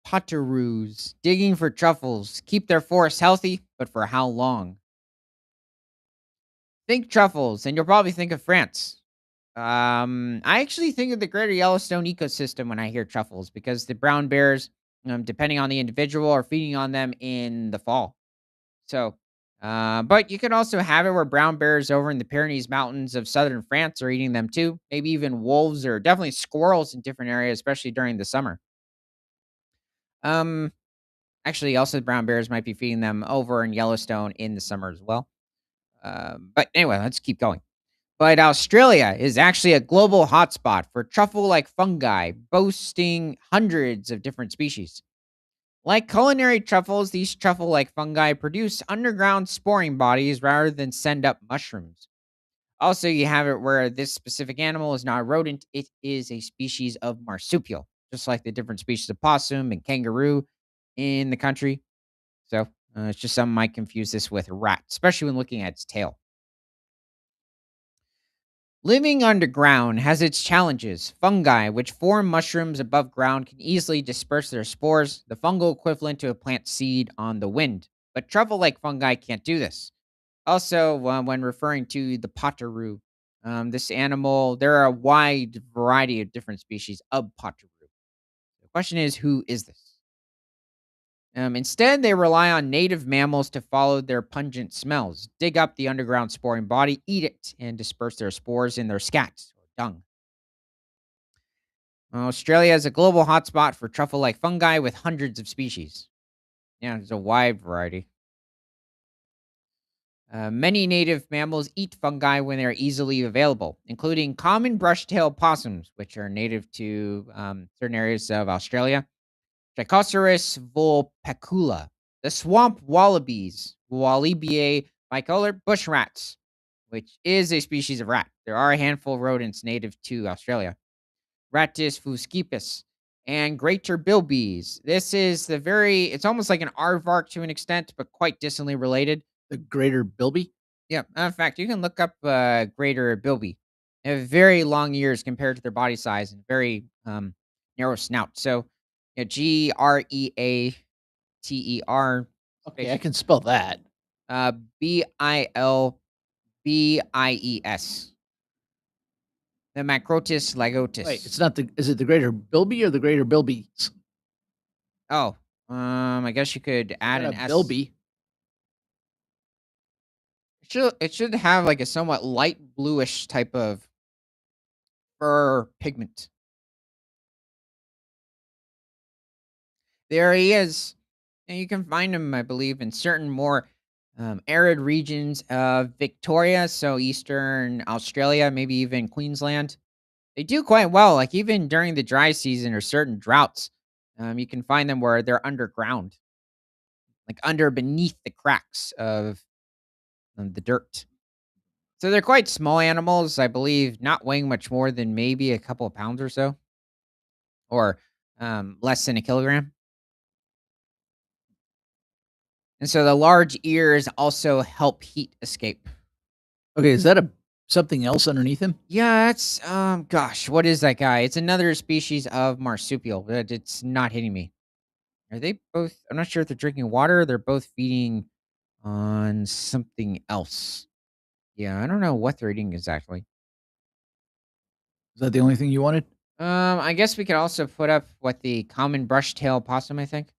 Potteroos, digging for truffles, keep their forests healthy, but for how long? Think truffles, and you'll probably think of France. I actually think of the greater Yellowstone ecosystem when I hear truffles because the brown bears, depending on the individual, are feeding on them in the fall. So, but you can also have it where brown bears over in the Pyrenees Mountains of southern France are eating them too. Maybe even wolves or definitely squirrels in different areas, especially during the summer. Um, Actually, also the brown bears might be feeding them over in Yellowstone in the summer as well. But anyway, let's keep going. But Australia is actually a global hotspot for truffle like fungi, boasting hundreds of different species. Like culinary truffles, these truffle like fungi produce underground sporing bodies rather than send up mushrooms. Also, you have it where this specific animal is not a rodent, it is a species of marsupial, just like the different species of possum and kangaroo in the country. So it's just some might confuse this with rat, especially when looking at its tail. Living underground has its challenges. Fungi, which form mushrooms above ground, can easily disperse their spores, the fungal equivalent to a plant seed, on the wind. But truffle like fungi can't do this. Also, when referring to the potaroo, this animal, there are a wide variety of different species of potaroo. The question is, who is this? Instead, they rely on native mammals to follow their pungent smells, dig up the underground sporing body, eat it, and disperse their spores in their scat or dung. Australia is a global hotspot for truffle like fungi with hundreds of species. Yeah, there's a wide variety. Many native mammals eat fungi when they are easily available, including common brush-tailed possums, which are native to certain areas of Australia. Trichoceros vulpecula, the swamp wallabies, Wallabiae bicolor, bush rats, which is a species of rat. There are a handful of rodents native to Australia. Rattus fuscipus, and greater bilbies. This is it's almost like an aardvark to an extent, but quite distantly related. The greater bilby? Yeah, in fact, you can look up greater bilby. They have very long ears compared to their body size and very narrow snout. So, yeah, Greater Okay, I space can spell that. Bilbies. The Macrotis Wait, it's lagotis. not the is it the greater bilby or the greater bilbies? Oh, I guess you could I add got an a S. bilby. It should have like a somewhat light bluish type of fur pigment. There he is. And you can find him, I believe, in certain more arid regions of Victoria, so eastern Australia, maybe even Queensland. They do quite well, like even during the dry season or certain droughts. You can find them where they're underground, like under beneath the cracks of the dirt. So they're quite small animals, I believe, not weighing much more than maybe a couple of pounds or so, or less than a kilogram. And so the large ears also help heat escape. Okay, is that a something else underneath him? Yeah, it's gosh, what is that guy? It's another species of marsupial, but it's not hitting me. Are they both I'm not sure if they're drinking water, they're both feeding on something else. Yeah, I don't know what they're eating exactly. Is that the only thing you wanted? I guess we could also put up what the common brush-tail possum, I think.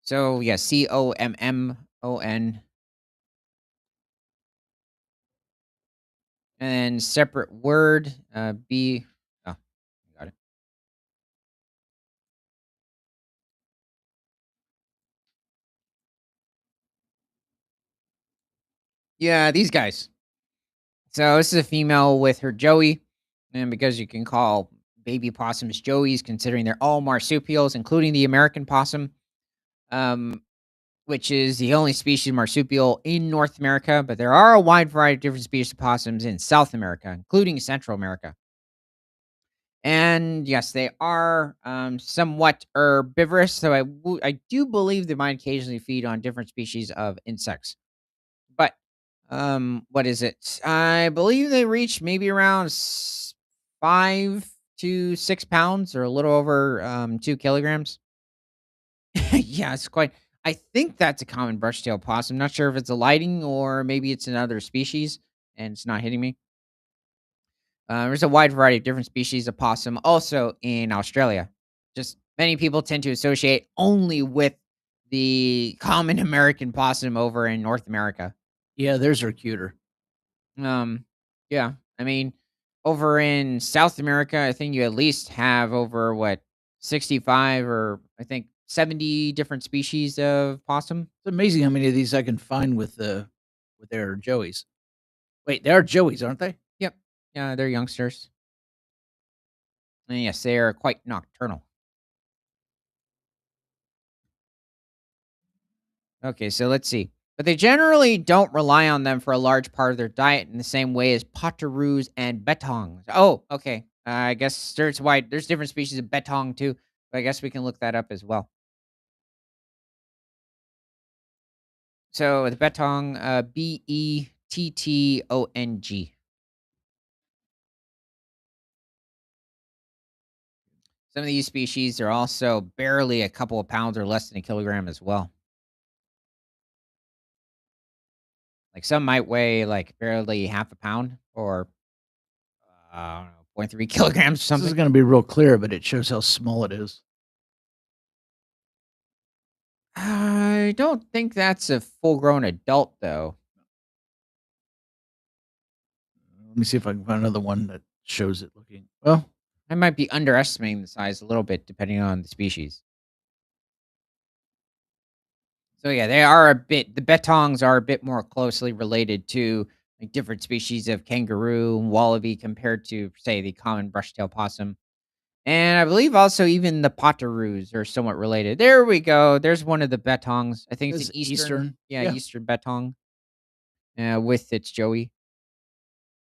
So yeah, Common, and then separate word, B. Oh, got it. Yeah, these guys. So this is a female with her joey, and because you can call baby possums joeys, considering they're all marsupials, including the American possum, um, which is the only species of marsupial in North America. But there are a wide variety of different species of possums in South America, including Central America. And yes, they are somewhat herbivorous, so I do believe they might occasionally feed on different species of insects. But what is it? I believe they reach maybe around 5 to 6 pounds, or a little over 2 kilograms. Yeah, it's quite. I think that's a common brush-tailed possum. Not sure if it's a lighting or maybe it's another species, and it's not hitting me. There's a wide variety of different species of possum also in Australia. Just many people tend to associate only with the common American possum over in North America. Yeah, theirs are cuter. Um, yeah, I mean, over in South America, I think you at least have over 65 or I think 70 different species of possum. It's amazing how many of these I can find with their joeys. Wait, they are joeys, aren't they? Yep. Yeah, they're youngsters. And yes, they are quite nocturnal. Okay, so let's see. But they generally don't rely on them for a large part of their diet in the same way as potaroos and betongs. Oh, okay. I guess there's different species of betong too. But I guess we can look that up as well. So the betong, Bettong. Some of these species are also barely a couple of pounds or less than a kilogram as well. Like some might weigh like barely half a pound or I don't know, 0.3 kilograms or This is something. gonna be real clear, but it shows how small it is. I don't think that's a full grown adult though. Let me see if I can find another one that shows it looking well. I might be underestimating the size a little bit depending on the species. So yeah, they are a bit the betongs are a bit more closely related to like different species of kangaroo and wallaby compared to say the common brush-tailed possum. And I believe also even the potoroos are somewhat related. There we go. There's one of the betongs. I think it's This an eastern, Eastern. yeah, Yeah. eastern betong with its joey.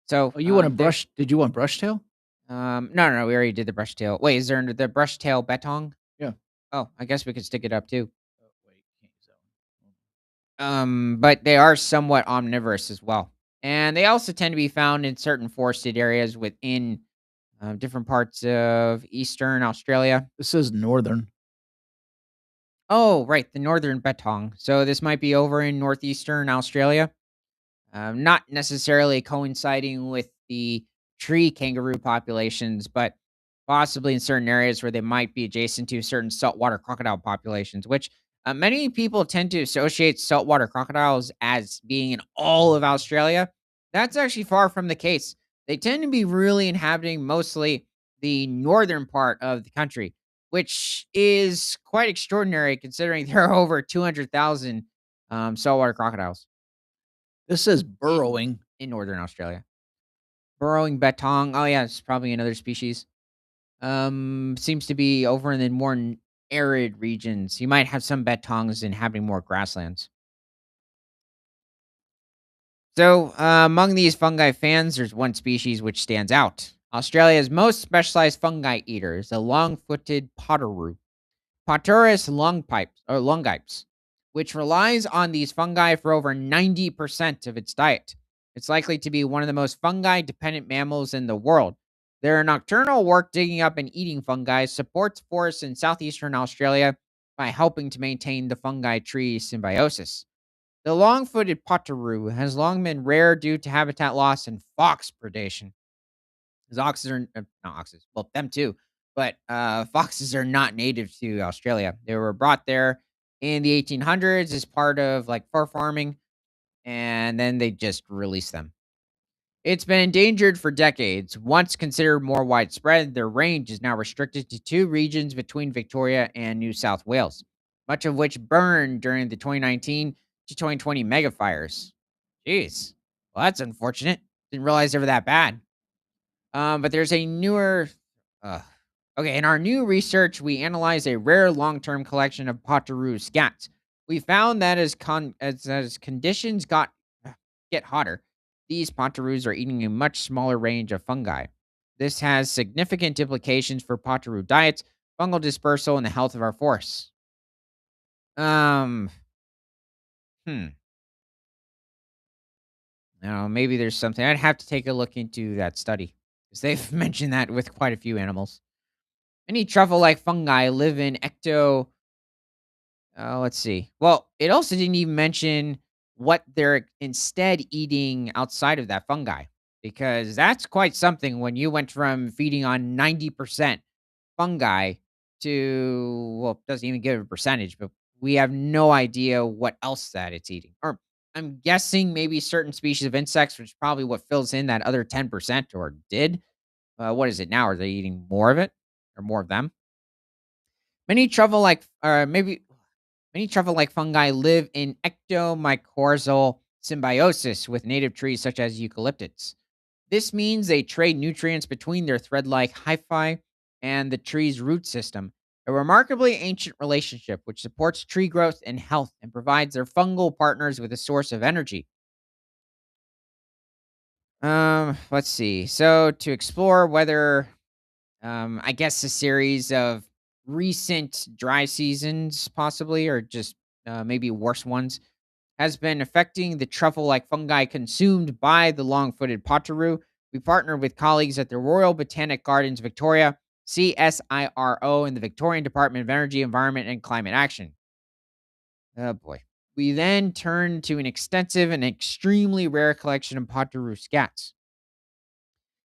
So Oh, you want a there. brush did you want brush tail? No, no, no, we already did the brush tail. Wait, is there the brush tail betong? Yeah. Oh, I guess we could stick it up too. Oh, wait, can't use that one. But they are somewhat omnivorous as well. And they also tend to be found in certain forested areas within different parts of eastern Australia. This says northern. Oh, right, the northern betong. So this might be over in northeastern Australia. Not necessarily coinciding with the tree kangaroo populations, but possibly in certain areas where they might be adjacent to certain saltwater crocodile populations, which many people tend to associate saltwater crocodiles as being in all of Australia. That's actually far from the case. They tend to be really inhabiting mostly the northern part of the country, which is quite extraordinary considering there are over 200,000 saltwater crocodiles This says in burrowing. in northern Australia. Burrowing betong. Oh yeah, it's probably another species. Seems to be over in the more arid regions. You might have some betongs inhabiting more grasslands. So, among these fungi fans, there's one species which stands out. Australia's most specialized fungi eater is the long-footed potteroo. Poturus longipes, which relies on these fungi for over 90% of its diet. It's likely to be one of the most fungi dependent mammals in the world. Their nocturnal work digging up and eating fungi supports forests in southeastern Australia by helping to maintain the fungi tree symbiosis. The long footed potaroo has long been rare due to habitat loss and fox predation. Because oxes are not oxes, well, them too, but foxes are not native to Australia. They were brought there in the 1800s as part of like fur farming, and then they just released them. It's been endangered for decades. Once considered more widespread, their range is now restricted to two regions between Victoria and New South Wales, much of which burned during the 2019 to 2020 mega fires. Jeez. Well, that's unfortunate. Didn't realize they were that bad. But there's a newer. Uh, okay, in our new research, we analyzed a rare long-term collection of Potaroo scats. We found that as conditions get hotter, these Potaroos are eating a much smaller range of fungi. This has significant implications for Potaroo diets, fungal dispersal, and the health of our forests. Um, hmm. Now, maybe there's something. I'd have to take a look into that study because they've mentioned that with quite a few animals. Many truffle-like fungi live in let's see. Well, it also didn't even mention what they're instead eating outside of that fungi, because that's quite something when you went from feeding on 90% fungi to, well, it doesn't even give a percentage, but we have no idea what else that it's eating. Or I'm guessing maybe certain species of insects, which is probably what fills in that other 10% or did. What is it now? Are they eating more of it or more of them? Many truffle-like, maybe Many truffle-like fungi live in ectomycorrhizal symbiosis with native trees such as eucalyptus. This means they trade nutrients between their thread-like hyphae and the tree's root system, a remarkably ancient relationship which supports tree growth and health and provides their fungal partners with a source of energy. Let's see. So to explore whether I guess a series of recent dry seasons, possibly, or just maybe worse ones, has been affecting the truffle like fungi consumed by the long footed potaroo. We partnered with colleagues at the Royal Botanic Gardens, Victoria, CSIRO in the Victorian Department of Energy, Environment, and Climate Action. Oh boy. We then turn to an extensive and extremely rare collection of Potteroo scats.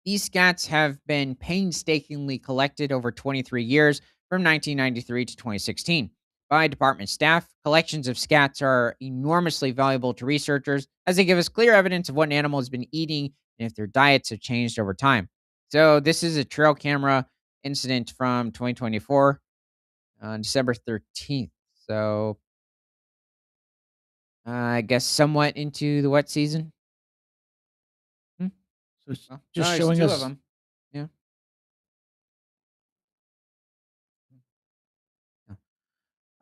These scats have been painstakingly collected over 23 years from 1993 to 2016 by department staff. Collections of scats are enormously valuable to researchers as they give us clear evidence of what an animal has been eating and if their diets have changed over time. So, this is a trail camera incident from 2024 on December 13th. So, I guess somewhat into the wet season. Hmm, So it's well, just there's showing two of us. them. Yeah.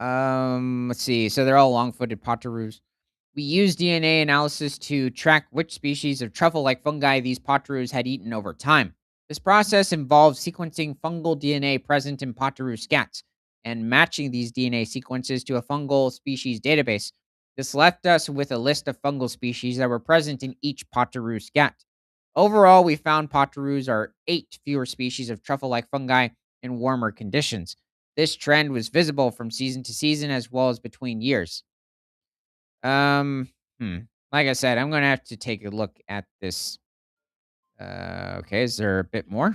Let's see. So they're all long-footed potteroos. We use DNA analysis to track which species of truffle-like fungi these potteroos had eaten over time. This process involves sequencing fungal DNA present in potteroo scats and matching these DNA sequences to a fungal species database. This left us with a list of fungal species that were present in each potteroo scat. Overall, we found potteroos are 8 fewer species of truffle-like fungi in warmer conditions. This trend was visible from season to season as well as between years. Um, hmm. Like I said, I'm gonna have to take a look at this. Okay, is there a bit more?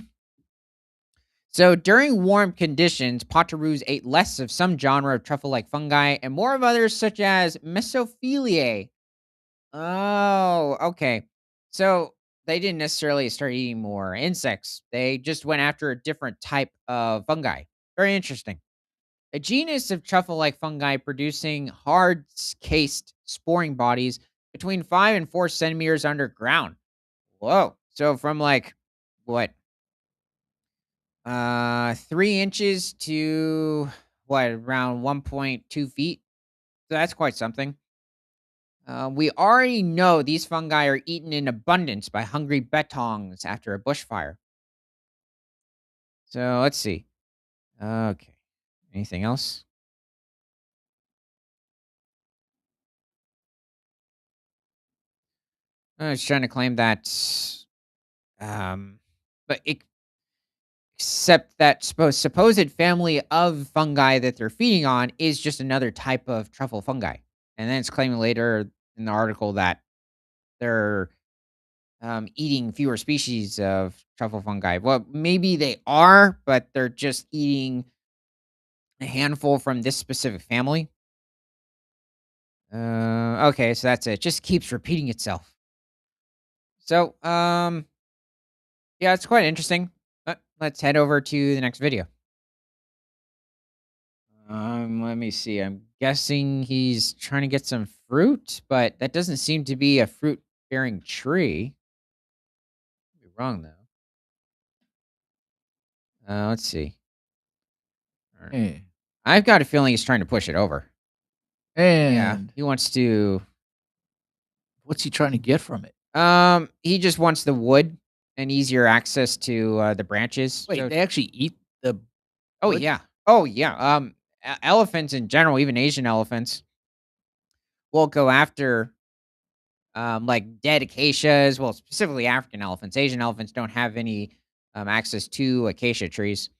So during warm conditions, potteroos ate less of some genre of truffle-like fungi and more of others such as Mesophiliae. Oh, okay. So they didn't necessarily start eating more insects. They just went after a different type of fungi. Very interesting. A genus of truffle-like fungi producing hard-cased sporing bodies between 5 and 4 centimeters underground. Whoa. So from like what 3 inches to what around 1.2 feet. So that's quite something. We already know these fungi are eaten in abundance by hungry betongs after a bushfire. So let's see. Okay. Anything else? I was trying to claim that um but except that supposed family of fungi that they're feeding on is just another type of truffle fungi. And then it's claiming later in the article that they're eating fewer species of truffle fungi. Well, maybe they are, but they're just eating a handful from this specific family. Okay, so that's it. Just keeps repeating itself. So, yeah, it's quite interesting. But let's head over to the next video. Let me see. I'm guessing he's trying to get some fruit, but that doesn't seem to be a fruit bearing tree. Could be wrong though. Let's see. All right. Eh, I've got a feeling he's trying to push it over. Yeah, And he wants to. what's he trying to get from it? He just wants the wood and easier access to the branches. Wait, So, they actually eat the oh wood? yeah, oh yeah. Elephants in general, even Asian elephants, will go after like dead acacias. Well, specifically African elephants. Asian elephants don't have any access to acacia trees,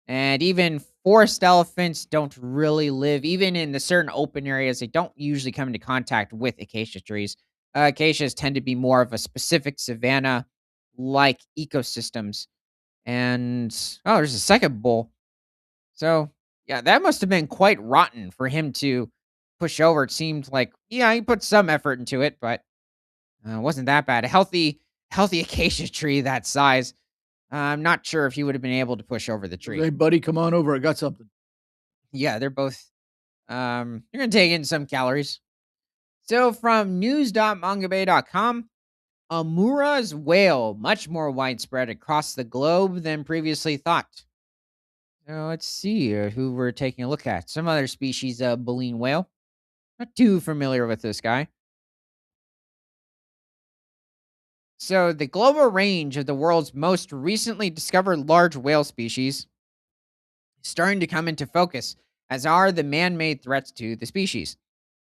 and even forest elephants don't really live. Even in the certain open areas, they don't usually come into contact with acacia trees. Acacias tend to be more of a specific savanna like ecosystems. And oh, there's a second bull. So yeah, that must have been quite rotten for him to push over. It seemed like yeah, he put some effort into it, but wasn't that bad. A healthy acacia tree that size. I'm not sure if he would have been able to push over the tree. Hey, buddy, come on over. I got something. Yeah, they're both. You're gonna take in some calories. So from news.mangabay.com, Amura's whale much more widespread across the globe than previously thought. So let's see who we're taking a look at. Some other species of baleen whale. Not too familiar with this guy. So the global range of the world's most recently discovered large whale species starting to come into focus, as are the man made threats to the species.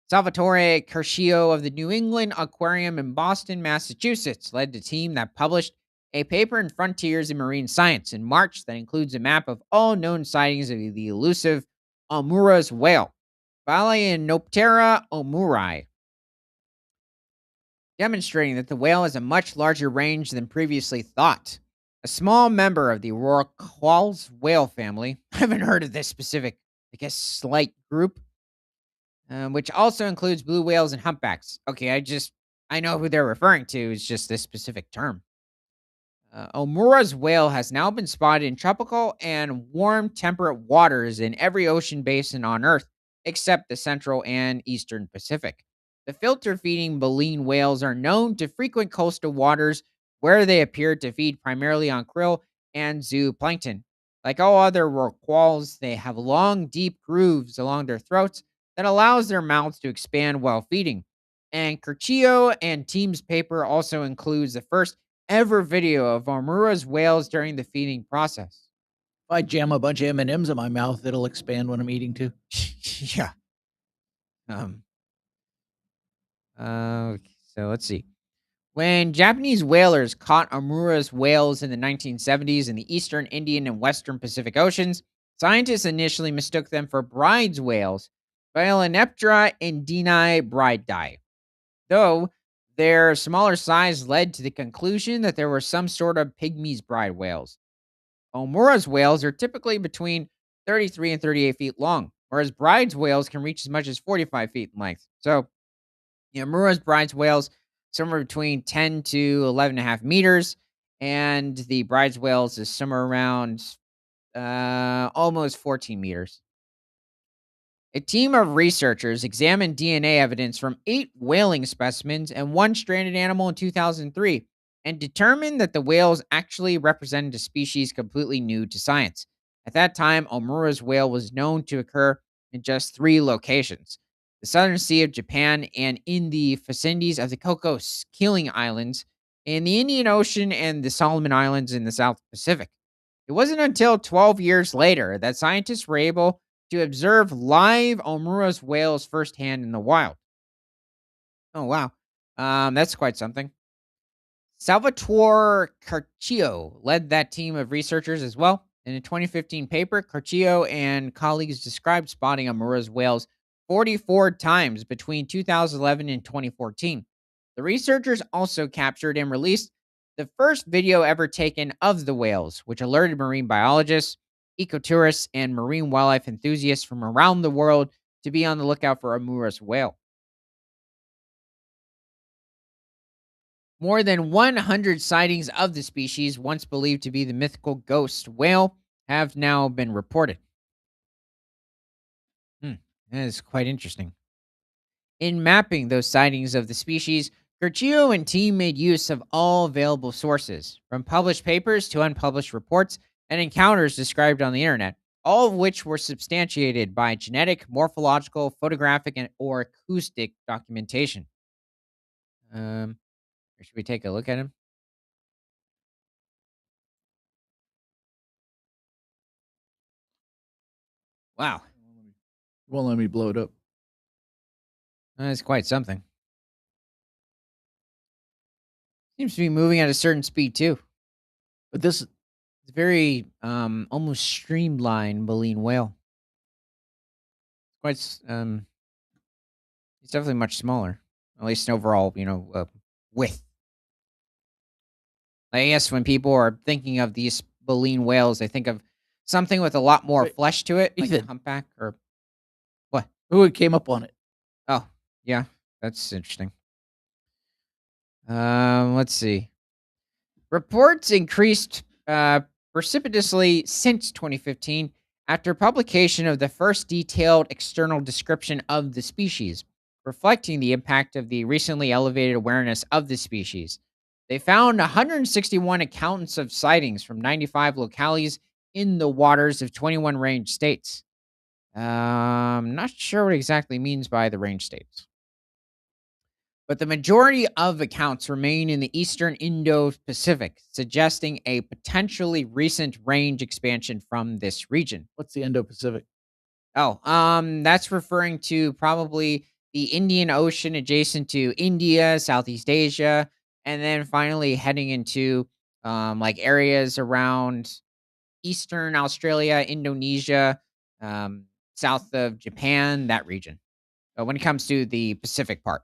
Salvatore Curcio of the New England Aquarium in Boston, Massachusetts, led the team that published a paper in Frontiers in Marine Science in March that includes a map of all known sightings of the elusive Amura's whale, Balaenoptera omuri, demonstrating that the whale has a much larger range than previously thought. A small member of the Rorquals whale family, I haven't heard of this specific, I guess, slight group, which also includes blue whales and humpbacks. Okay, I know who they're referring to, it's just this specific term. Omura's whale has now been spotted in tropical and warm temperate waters in every ocean basin on Earth, except the central and eastern Pacific. The filter feeding baleen whales are known to frequent coastal waters where they appear to feed primarily on krill and zooplankton. Like all other rorquals, they have long, deep grooves along their throats that allows their mouths to expand while feeding. And Curcio and Team's paper also includes the first ever video of Amura's whales during the feeding process. If I jam a bunch of M&Ms in my mouth, it'll expand when I'm eating too. Yeah. Um. So let's see. When Japanese whalers caught Amura's whales in the 1970s in the eastern Indian and western Pacific Oceans, scientists initially mistook them for bride's whales, Balaenoptera indini bridei, though their smaller size led to the conclusion that there were some sort of pygmies bride whales. Omura's whales are typically between 33 and 38 feet long, whereas bride's whales can reach as much as 45 feet in length. So, Omura's bride's whales somewhere between 10 to 11 and a half meters, and the bride's whales is somewhere around almost 14 meters. A team of researchers examined DNA evidence from 8 whaling specimens and one stranded animal in 2003 and determined that the whales actually represented a species completely new to science. At that time, Omura's whale was known to occur in just 3 locations: the southern sea of Japan and in the vicinities of the Cocos-Keeling Islands, in the Indian Ocean and the Solomon Islands in the South Pacific. It wasn't until 12 years later that scientists were able to observe live Omura's whales firsthand in the wild. Oh, wow. That's quite something. Salvatore Carccio led that team of researchers as well. In a 2015 paper, Carccio and colleagues described spotting Amura's whales 44 times between 2011 and 2014. The researchers also captured and released the first video ever taken of the whales, which alerted marine biologists, ecotourists, and marine wildlife enthusiasts from around the world to be on the lookout for Amura's whale. More than 100 sightings of the species, once believed to be the mythical ghost whale, have now been reported. That is quite interesting. In mapping those sightings of the species, Curcio and team made use of all available sources, from published papers to unpublished reports and encounters described on the internet, all of which were substantiated by genetic, morphological, photographic, and or acoustic documentation. Should we take a look at him? Wow, Won't let me blow it up. that's quite something. Seems to be moving at a certain speed too. But this It's very almost streamlined baleen whale. It's definitely much smaller. At least overall, width. I guess when people are thinking of these baleen whales, they think of something with a lot more Wait, flesh to it, like a Ethan, humpback or what? who came up on it? Oh, yeah, that's interesting. Let's see. Reports increased precipitously since 2015 after publication of the first detailed external description of the species, reflecting the impact of the recently elevated awareness of the species. They found 161 accounts of sightings from 95 localities in the waters of 21 range states. Not sure what exactly means by the range states, but the majority of accounts remain in the eastern Indo-Pacific, suggesting a potentially recent range expansion from this region. What's the Indo-Pacific? Oh, that's referring to probably the Indian Ocean adjacent to India, Southeast Asia, and then finally heading into like areas around Eastern Australia, Indonesia, um, south of Japan, that region. When it comes to the Pacific part.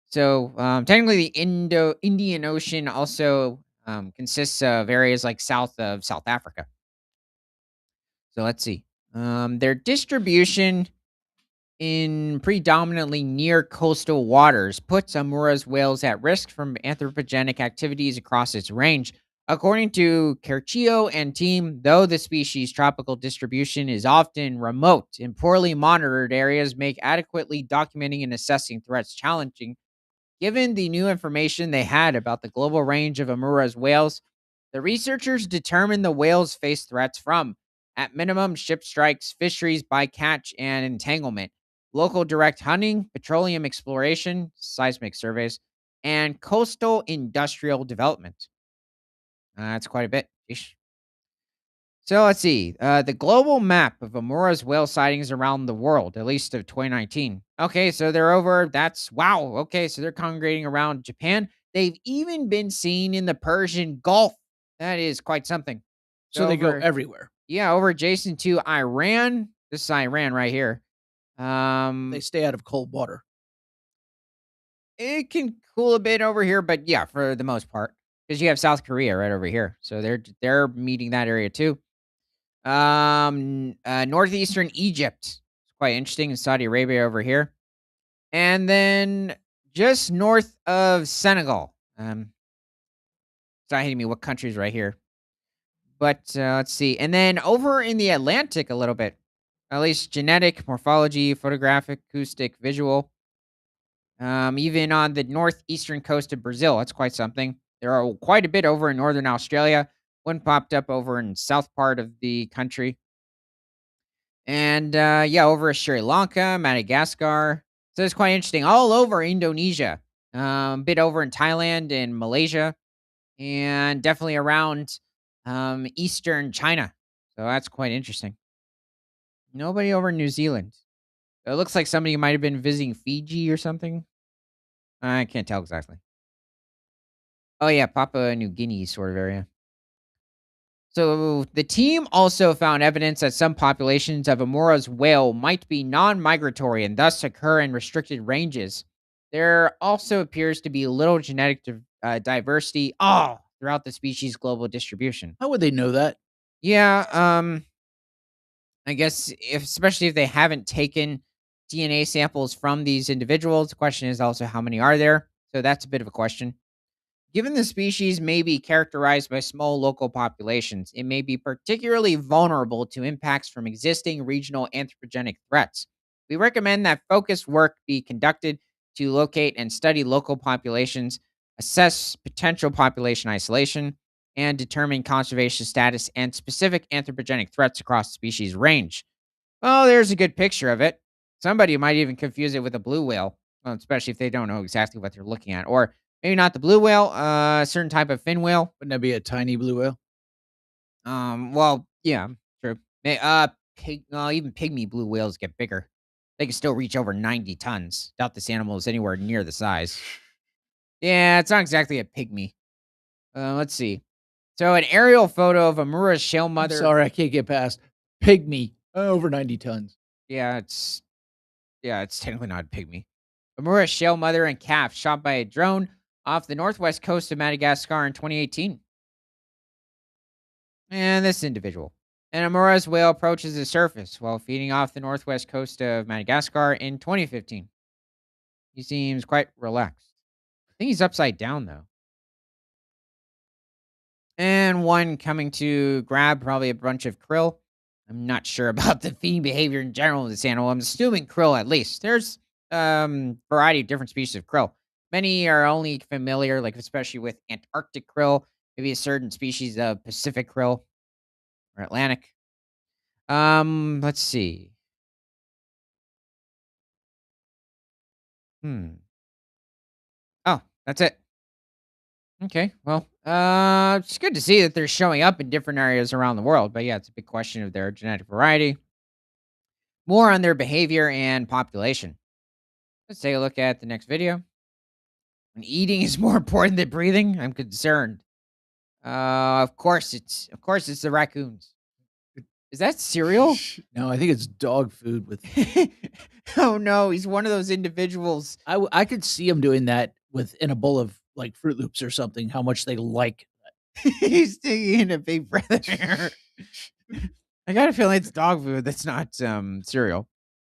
So, technically, the Indian Ocean also consists of areas like south of South Africa. So let's see. Their distribution in predominantly near coastal waters puts Amura's whales at risk from anthropogenic activities across its range. According to Kerchio and team, though the species' tropical distribution is often remote and poorly monitored areas make adequately documenting and assessing threats challenging. Given the new information they had about the global range of Amura's whales, the researchers determined the whales face threats from, at minimum, ship strikes, fisheries, bycatch, and entanglement, local direct hunting, petroleum exploration, seismic surveys, and coastal industrial development. That's quite a bit. Yeesh. So let's see. The global map of Amura's whale sightings around the world, at least of 2019. Okay, so they're over. That's wow. Okay, so they're congregating around Japan. They've even been seen in the Persian Gulf. That is quite something. So So they go over, everywhere. yeah, over adjacent to Iran. This is Iran right here. They stay out of cold water. It can cool a bit over here, but yeah, for the most part, because you have South Korea right over here, so they're meeting that area too. Northeastern Egypt. It's quite interesting. In Saudi Arabia over here. And then just north of Senegal. It's not hitting me what countries right here. But let's see. And then over in the Atlantic a little bit. At least genetic, morphology, photographic, acoustic, visual. Even on the northeastern coast of Brazil. That's quite something. There are quite a bit over in northern Australia. One popped up over in south part of the country. And, yeah, over Sri Lanka, Madagascar. So it's quite interesting. All over Indonesia, bit over in Thailand and Malaysia, and definitely around Eastern China. So that's quite interesting. Nobody over in New Zealand. It looks like somebody might have been visiting Fiji or something. I can't tell exactly. Oh, yeah, Papua New Guinea sort of area. So the team also found evidence that some populations of Amura's whale might be non-migratory and thus occur in restricted ranges. There also appears to be little genetic diversity throughout the species' global distribution. How would they know that? Yeah, I guess especially if they haven't taken DNA samples from these individuals, the question is also how many are there? So that's a bit of a question. Given the species may be characterized by small local populations, it may be particularly vulnerable to impacts from existing regional anthropogenic threats. We recommend that focused work be conducted to locate and study local populations, assess potential population isolation, and determine conservation status and specific anthropogenic threats across the species range. Oh, there's a good picture of it. Somebody might even confuse it with a blue whale, well, especially if they don't know exactly what they're looking at. Or maybe not the blue whale, a certain type of fin whale. Wouldn't that be a tiny blue whale? Well, yeah, true. Even pygmy blue whales get bigger. They can still reach over 90 tons. Doubt this animal is anywhere near the size. Yeah, it's not exactly a pygmy. Let's see. So, an aerial photo of Amura's shell I'm mother. sorry, I can't get past pygmy, over 90 tons. Yeah, it's technically not a pygmy. Amura's shell mother and calf shot by a drone off the northwest coast of Madagascar in 2018. And this individual. An Amura's whale approaches the surface while feeding off the northwest coast of Madagascar in 2015. He seems quite relaxed. I think he's upside down, though. And one coming to grab probably a bunch of krill. I'm not sure about the feeding behavior in general of this animal. I'm assuming krill at least. There's variety of different species of krill. Many are only familiar, like especially with Antarctic krill, maybe a certain species of Pacific krill or Atlantic. Let's see. Hmm. Oh, that's it. Okay. Well, it's good to see that they're showing up in different areas around the world. But yeah, it's a big question of their genetic variety. More on their behavior and population. Let's take a look at the next video. When eating is more important than breathing, I'm concerned. Of course it's the raccoons. Is that cereal? No, I think it's dog food with Oh no, he's one of those individuals. I could see him doing that in a bowl of, like, Fruit Loops or something, how much they like He's taking in a big breath of air. I got a feeling it's dog food that's not cereal,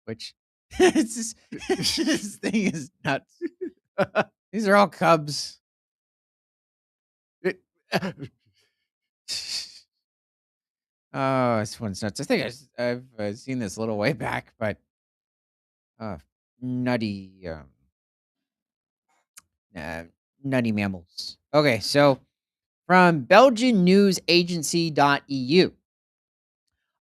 which it's just, this thing is nuts. These are all cubs. it. Oh, this one's nuts. I think I've seen this a little way back, but uh, nutty, uh, nutty mammals. Okay, so from Belgian news agency.eu,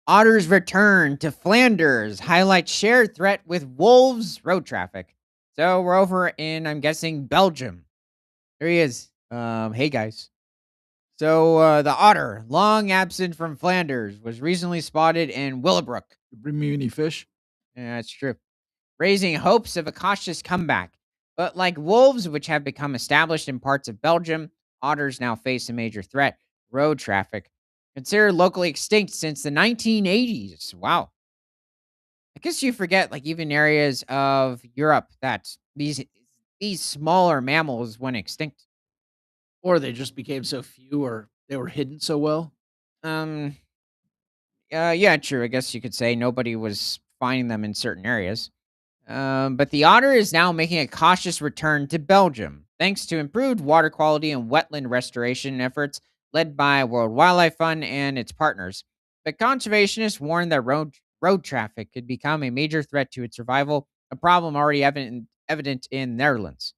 otters return to Flanders, highlight shared threat with wolves, road traffic. So we're over in, I'm guessing, Belgium. There he is. Hey guys. So the otter, long absent from Flanders, was recently spotted in Willowbrook. Bring me any fish? Yeah, that's true. Raising hopes of a cautious comeback. But like wolves, which have become established in parts of Belgium, otters now face a major threat: road traffic. Considered locally extinct since the 1980s. Wow. I guess you forget, like, even areas of Europe that these smaller mammals went extinct. Or they just became so few or they were hidden so well? Um, yeah, true. I guess you could say nobody was finding them in certain areas. But the otter is now making a cautious return to Belgium, thanks to improved water quality and wetland restoration efforts led by World Wildlife Fund and its partners. But conservationists warn that road traffic could become a major threat to its survival, a problem already evident in Netherlands.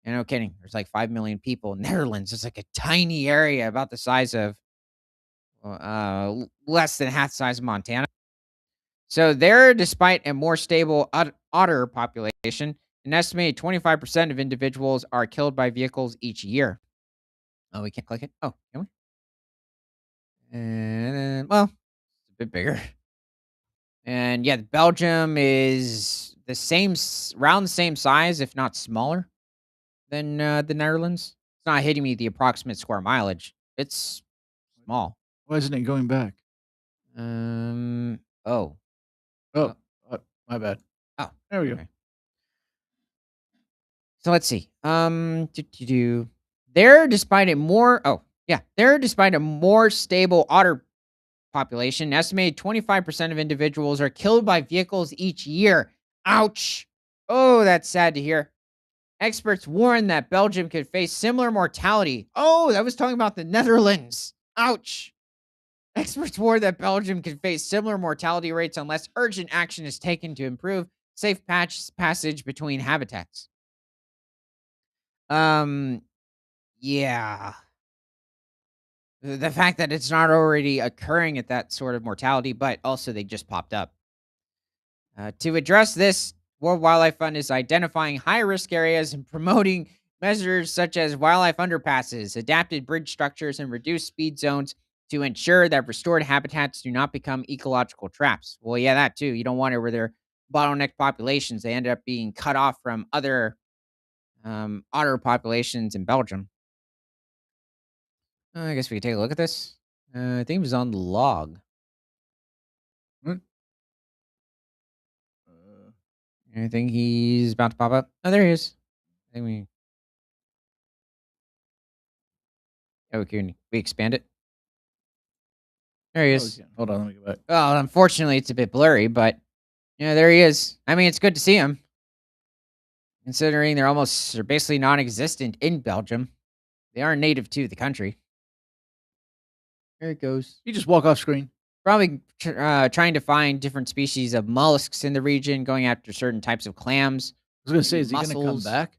And no kidding, there's like 5 million people in Netherlands. It's like a tiny area, about the size of less than half the size of Montana. So there, despite a more stable otter population, an estimated 25% of individuals are killed by vehicles each year. Oh, we can't click it. Oh, can we? And well, it's a bit bigger. And yeah, Belgium is the same, around the same size, if not smaller, than the Netherlands. It's not hitting me the approximate square mileage. It's small. Why isn't it going back? Um. Oh. Oh, Oh. my bad. Oh. There we go. Okay. So let's see. There, despite a more stable otter population, an estimated 25% of individuals are killed by vehicles each year. Ouch. Oh, that's sad to hear. Experts warn that Belgium could face similar mortality. Oh, I was talking about the Netherlands. Ouch. Experts warn that Belgium could face similar mortality rates unless urgent action is taken to improve safe passage between habitats. Um, yeah. The fact that it's not already occurring at that sort of mortality, but also they just popped up. To address this, World Wildlife Fund is identifying high risk areas and promoting measures such as wildlife underpasses, adapted bridge structures, and reduced speed zones to ensure that restored habitats do not become ecological traps. Well, yeah, that too. You don't want it where they're bottleneck populations. They end up being cut off from other otter populations in Belgium. I guess we could take a look at this. I think it was on the log. What? Uh, I think he's about to pop up. Oh, there he is. I think we. Oh, can we expand it? There he is. yeah. Hold on, let me go back. Well, unfortunately, it's a bit blurry, but yeah, there he is. I mean, it's good to see him, considering they're basically non-existent in Belgium. They are native to the country. There it goes. You just walk off screen. Probably trying to find different species of mollusks in the region, going after certain types of clams. I was gonna say, is he gonna come Mussels. back?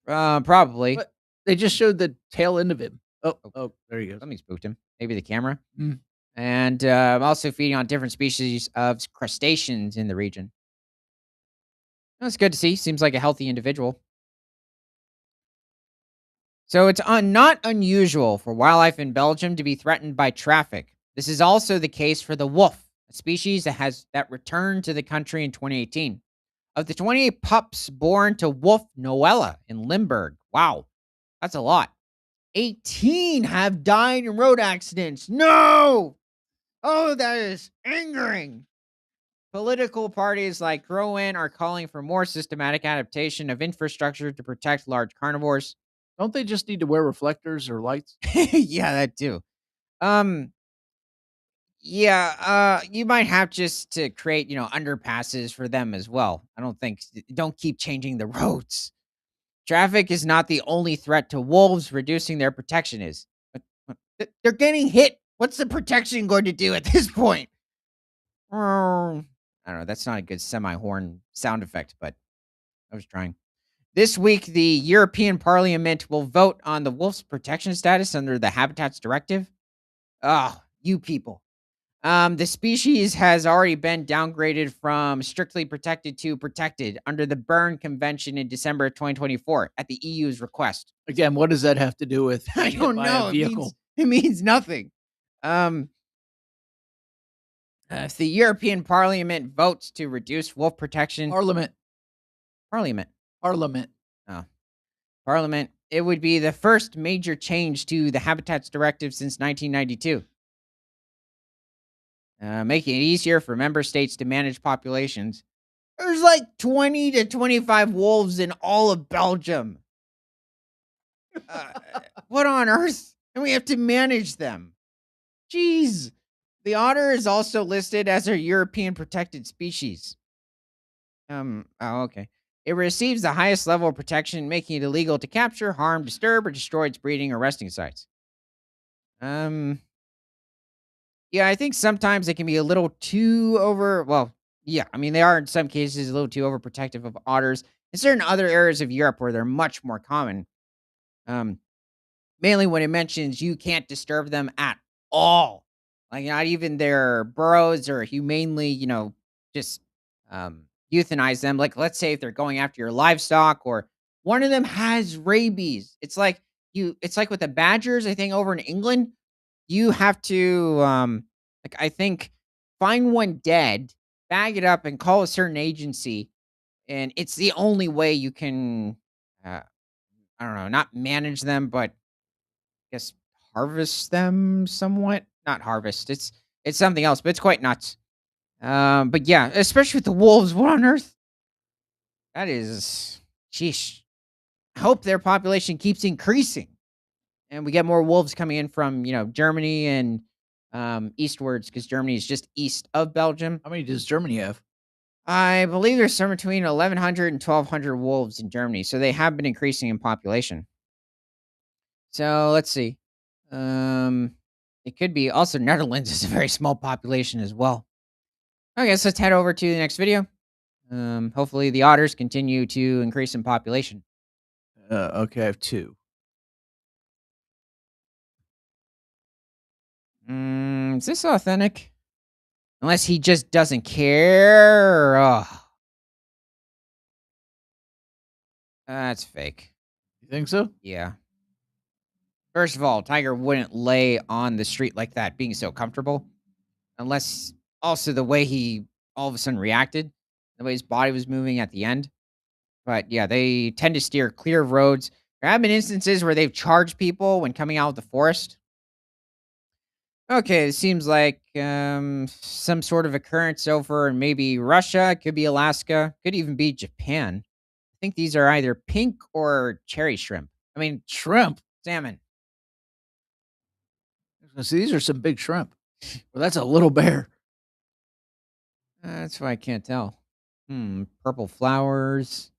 Probably. What? They just showed the tail end of him. Oh. There he goes. Something spooked him. Maybe the camera. Mm. And I'm also feeding on different species of crustaceans in the region. That's good to see. Seems like a healthy individual. So it's not unusual for wildlife in Belgium to be threatened by traffic. This is also the case for the wolf, a species that returned to the country in 2018. Of the 28 pups born to Wolf Noella in Limburg, wow, that's a lot. 18 have died in road accidents. No! Oh, that is angering. Political parties like Grow In are calling for more systematic adaptation of infrastructure to protect large carnivores. Don't they just need to wear reflectors or lights? Yeah, that too. Um, yeah, you might have just to create, underpasses for them as well. I don't think don't keep changing the roads. Traffic is not the only threat to wolves. Reducing their protection is. They're getting hit. What's the protection going to do at this point? I don't know. That's not a good semi horn sound effect, but I was trying. This week, the European Parliament will vote on the wolf's protection status under the Habitats Directive. Oh, you people. The species has already been downgraded from strictly protected to protected under the Berne Convention in December of 2024 at the EU's request. Again, what does that have to do with I being hit don't by a know. vehicle? It means nothing. Um, if the European Parliament votes to reduce wolf protection, Parliament. Parliament, Parliament. oh, Parliament, it would be the first major change to the Habitats Directive since 1992, making it easier for member states to manage populations. There's like 20 to 25 wolves in all of Belgium. Uh, what on earth? And we have to manage them. Jeez. The otter is also listed as a European protected species. Oh, okay. It receives the highest level of protection, making it illegal to capture, harm, disturb, or destroy its breeding or resting sites. Um, yeah, I think sometimes it can be a little too over. Well, yeah, I mean, they are in some cases a little too overprotective of otters. In certain other areas of Europe where they're much more common, um, mainly when it mentions you can't disturb them at all, like not even their burrows or humanely, just euthanize them. Like, let's say if they're going after your livestock or one of them has rabies, it's like with the badgers. I think over in England, you have to like I think find one dead, bag it up, and call a certain agency, and it's the only way you can. I don't know, not manage them, but guess harvest them somewhat? Not harvest. It's something else, but it's quite nuts. But yeah, especially with the wolves. What on earth? That is, sheesh. I hope their population keeps increasing, and we get more wolves coming in from Germany and eastwards because Germany is just east of Belgium. How many does Germany have? I believe there's somewhere between 1,100 and 1,200 wolves in Germany, so they have been increasing in population. So let's see. Um, it could be also Netherlands is a very small population as well. Okay, so let's head over to the next video. Hopefully the otters continue to increase in population. Okay, I have two. Is this authentic? Unless he just doesn't care. Oh, that's fake. You think so? Yeah. First of all, Tiger wouldn't lay on the street like that, being so comfortable, unless also the way he all of a sudden reacted, the way his body was moving at the end. But yeah, they tend to steer clear of roads. There have been instances where they've charged people when coming out of the forest. Okay, it seems like some sort of occurrence over in maybe Russia. It could be Alaska. Could even be Japan. I think these are either pink or cherry shrimp. I mean, Shrimp. salmon. See, these are some big shrimp. Well, that's a little bear. That's why I can't tell. Purple flowers.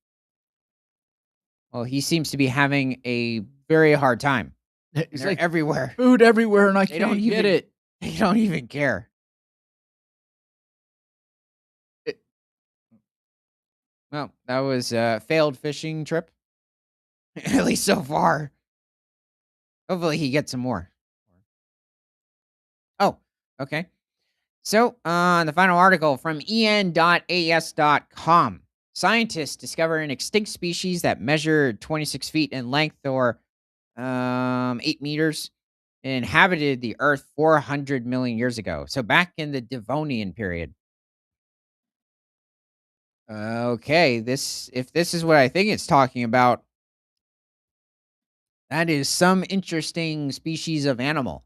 Well, he seems to be having a very hard time. It's They're like everywhere. food everywhere, and I They don't can't get even it. They don't even care. It- Well, that was a failed fishing trip. At least so far. Hopefully he gets some more. Oh, okay. So, the final article from en.as.com. Scientists discover an extinct species that measured 26 feet in length or 8 meters and inhabited the earth 400 million years ago. So back in the Devonian period. Okay, if this is what I think it's talking about, That is some interesting species of animal.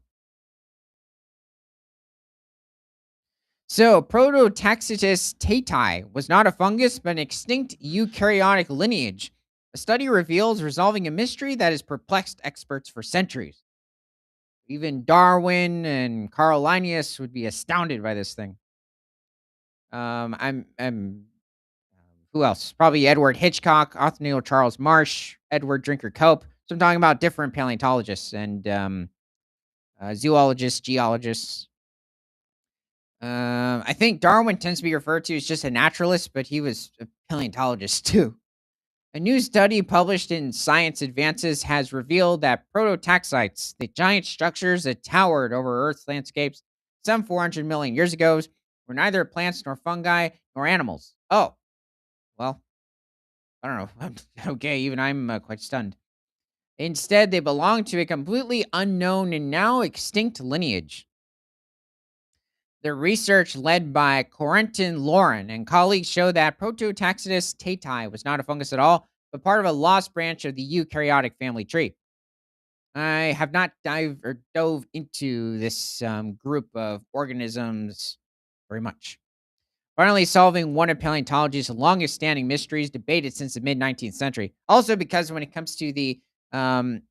So, Prototaxitus tatai was not a fungus, but an extinct eukaryotic lineage. A study reveals resolving a mystery that has perplexed experts for centuries. Even Darwin and Carl Linnaeus would be astounded by this thing. I'm who else? Probably Edward Hitchcock, Othniel Charles Marsh, Edward Drinker Cope. So I'm talking about different paleontologists and zoologists, geologists. I think Darwin tends to be referred to as just a naturalist, but he was a paleontologist too. A new study published in Science Advances has revealed that prototaxites, the giant structures that towered over Earth's landscapes some 400 million years ago, were neither plants nor fungi nor animals. Oh, well, I don't know. Okay, even I'm quite stunned. Instead, they belong to a completely unknown and now extinct lineage. The research led by Corentin Lauren and colleagues show that Prototaxitus tatai was not a fungus at all, but part of a lost branch of the eukaryotic family tree. I have not dove into this group of organisms very much. Finally, solving one of paleontology's longest standing mysteries, debated since the mid 19th century. Also, because when it comes to the um,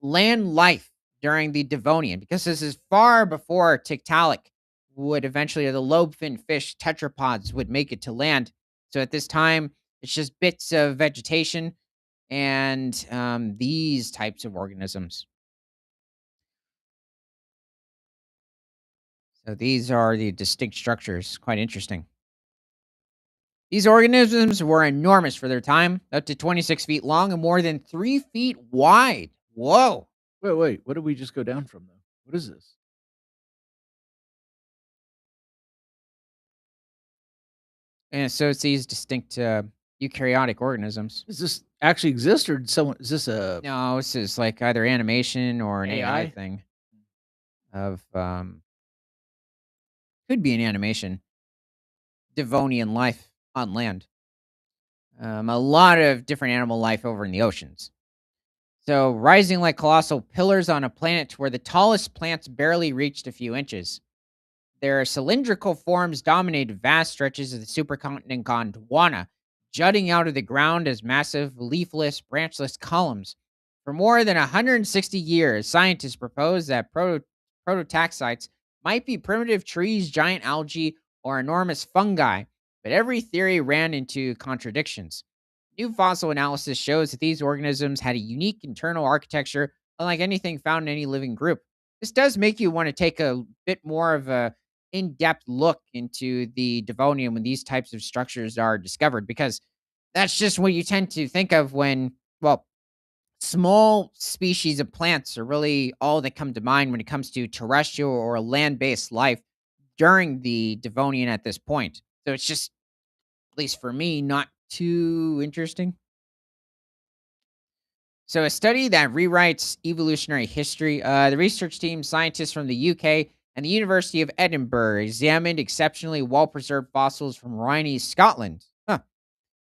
land life during the Devonian, because this is far before Tiktaalik would eventually, or the lobe fin fish tetrapods would make it to land. So at this time, it's just bits of vegetation and these types of organisms. So these are the distinct structures. Quite interesting. These organisms were enormous for their time, up to 26 feet long and more than 3 feet wide. Whoa. Wait. What did we just go down from, though? What is this? And so it's these distinct eukaryotic organisms. Does this actually exist, or did someone is this a No, this is like either animation or an AI AI? thing of, could be an animation, Devonian life on land. A lot of different animal life over in the oceans. So, rising like colossal pillars on a planet where the tallest plants barely reached a few inches. Their cylindrical forms dominate vast stretches of the supercontinent Gondwana, jutting out of the ground as massive, leafless, branchless columns. For more than 160 years, scientists propose that prototaxites might be primitive trees, giant algae, or enormous fungi, but every theory ran into contradictions. New fossil analysis shows that these organisms had a unique internal architecture, unlike anything found in any living group. This does make you want to take a bit more of a in-depth look into the Devonian when these types of structures are discovered, because that's just what you tend to think of when, well, small species of plants are really all that come to mind when it comes to terrestrial or land-based life during the Devonian at this point. So it's just, at least for me, not too interesting. So, a study that rewrites evolutionary history. The research team, scientists from the UK and the University of Edinburgh, examined exceptionally well preserved fossils from Rhynie, Scotland. Huh.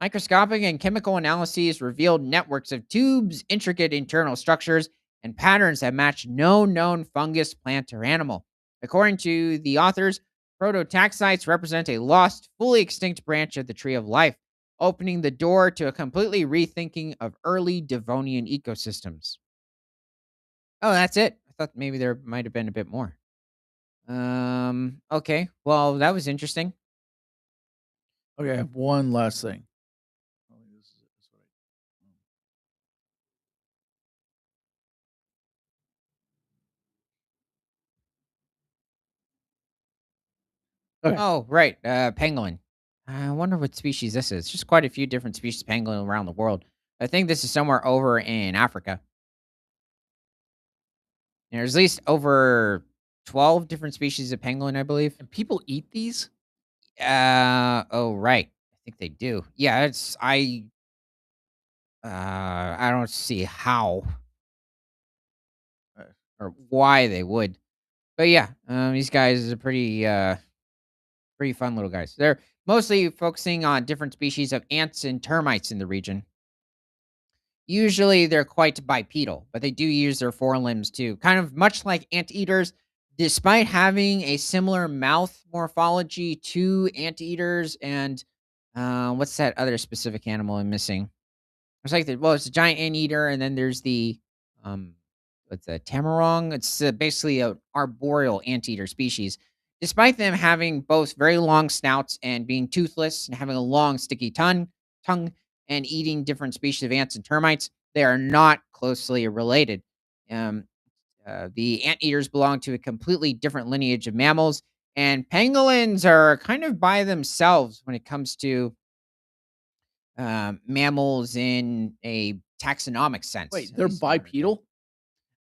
Microscopic and chemical analyses revealed networks of tubes, intricate internal structures, and patterns that match no known fungus, plant, or animal. According to the authors, prototaxites represent a lost, fully extinct branch of the tree of life, opening the door to a completely rethinking of early Devonian ecosystems. Oh, that's it. I thought maybe there might have been a bit more. Okay. Well, that was interesting. Okay, I have one last thing. Oh, this is it. This is okay. Oh, right. Pangolin. I wonder what species this is. Just quite a few different species of pangolin around the world. I think this is somewhere over in Africa. There's at least over 12 different species of pangolin, I believe. And people eat these? Oh, right. I think they do. Yeah, I don't see how Uh, or why they would. But yeah, these guys are pretty fun little guys. They're mostly focusing on different species of ants and termites in the region. Usually they're quite bipedal, but they do use their forelimbs too, kind of much like anteaters. Despite having a similar mouth morphology to anteaters and what's that other specific animal I'm missing? It's like it's a giant anteater, and then there's the um, what's a tamarong? It's basically a arboreal anteater species. Despite them having both very long snouts and being toothless and having a long sticky tongue and eating different species of ants and termites, they are not closely related. Um, the anteaters belong to a completely different lineage of mammals, and pangolins are kind of by themselves when it comes to mammals in a taxonomic sense, Wait, at they're least one of them. bipedal?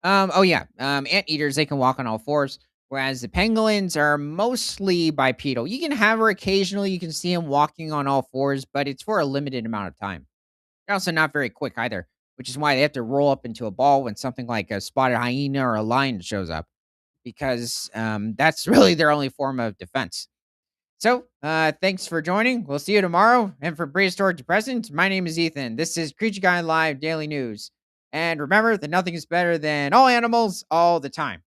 Oh yeah, anteaters they can walk on all fours, whereas the pangolins are mostly bipedal. You can have her occasionally, you can see them walking on all fours, but it's for a limited amount of time. They're also not very quick either, which is why they have to roll up into a ball when something like a spotted hyena or a lion shows up, because that's really their only form of defense. So, thanks for joining. We'll see you tomorrow. And for Prehistoric to Present, my name is Ethan. This is Creature Guy Live Daily News. And remember that nothing is better than all animals all the time.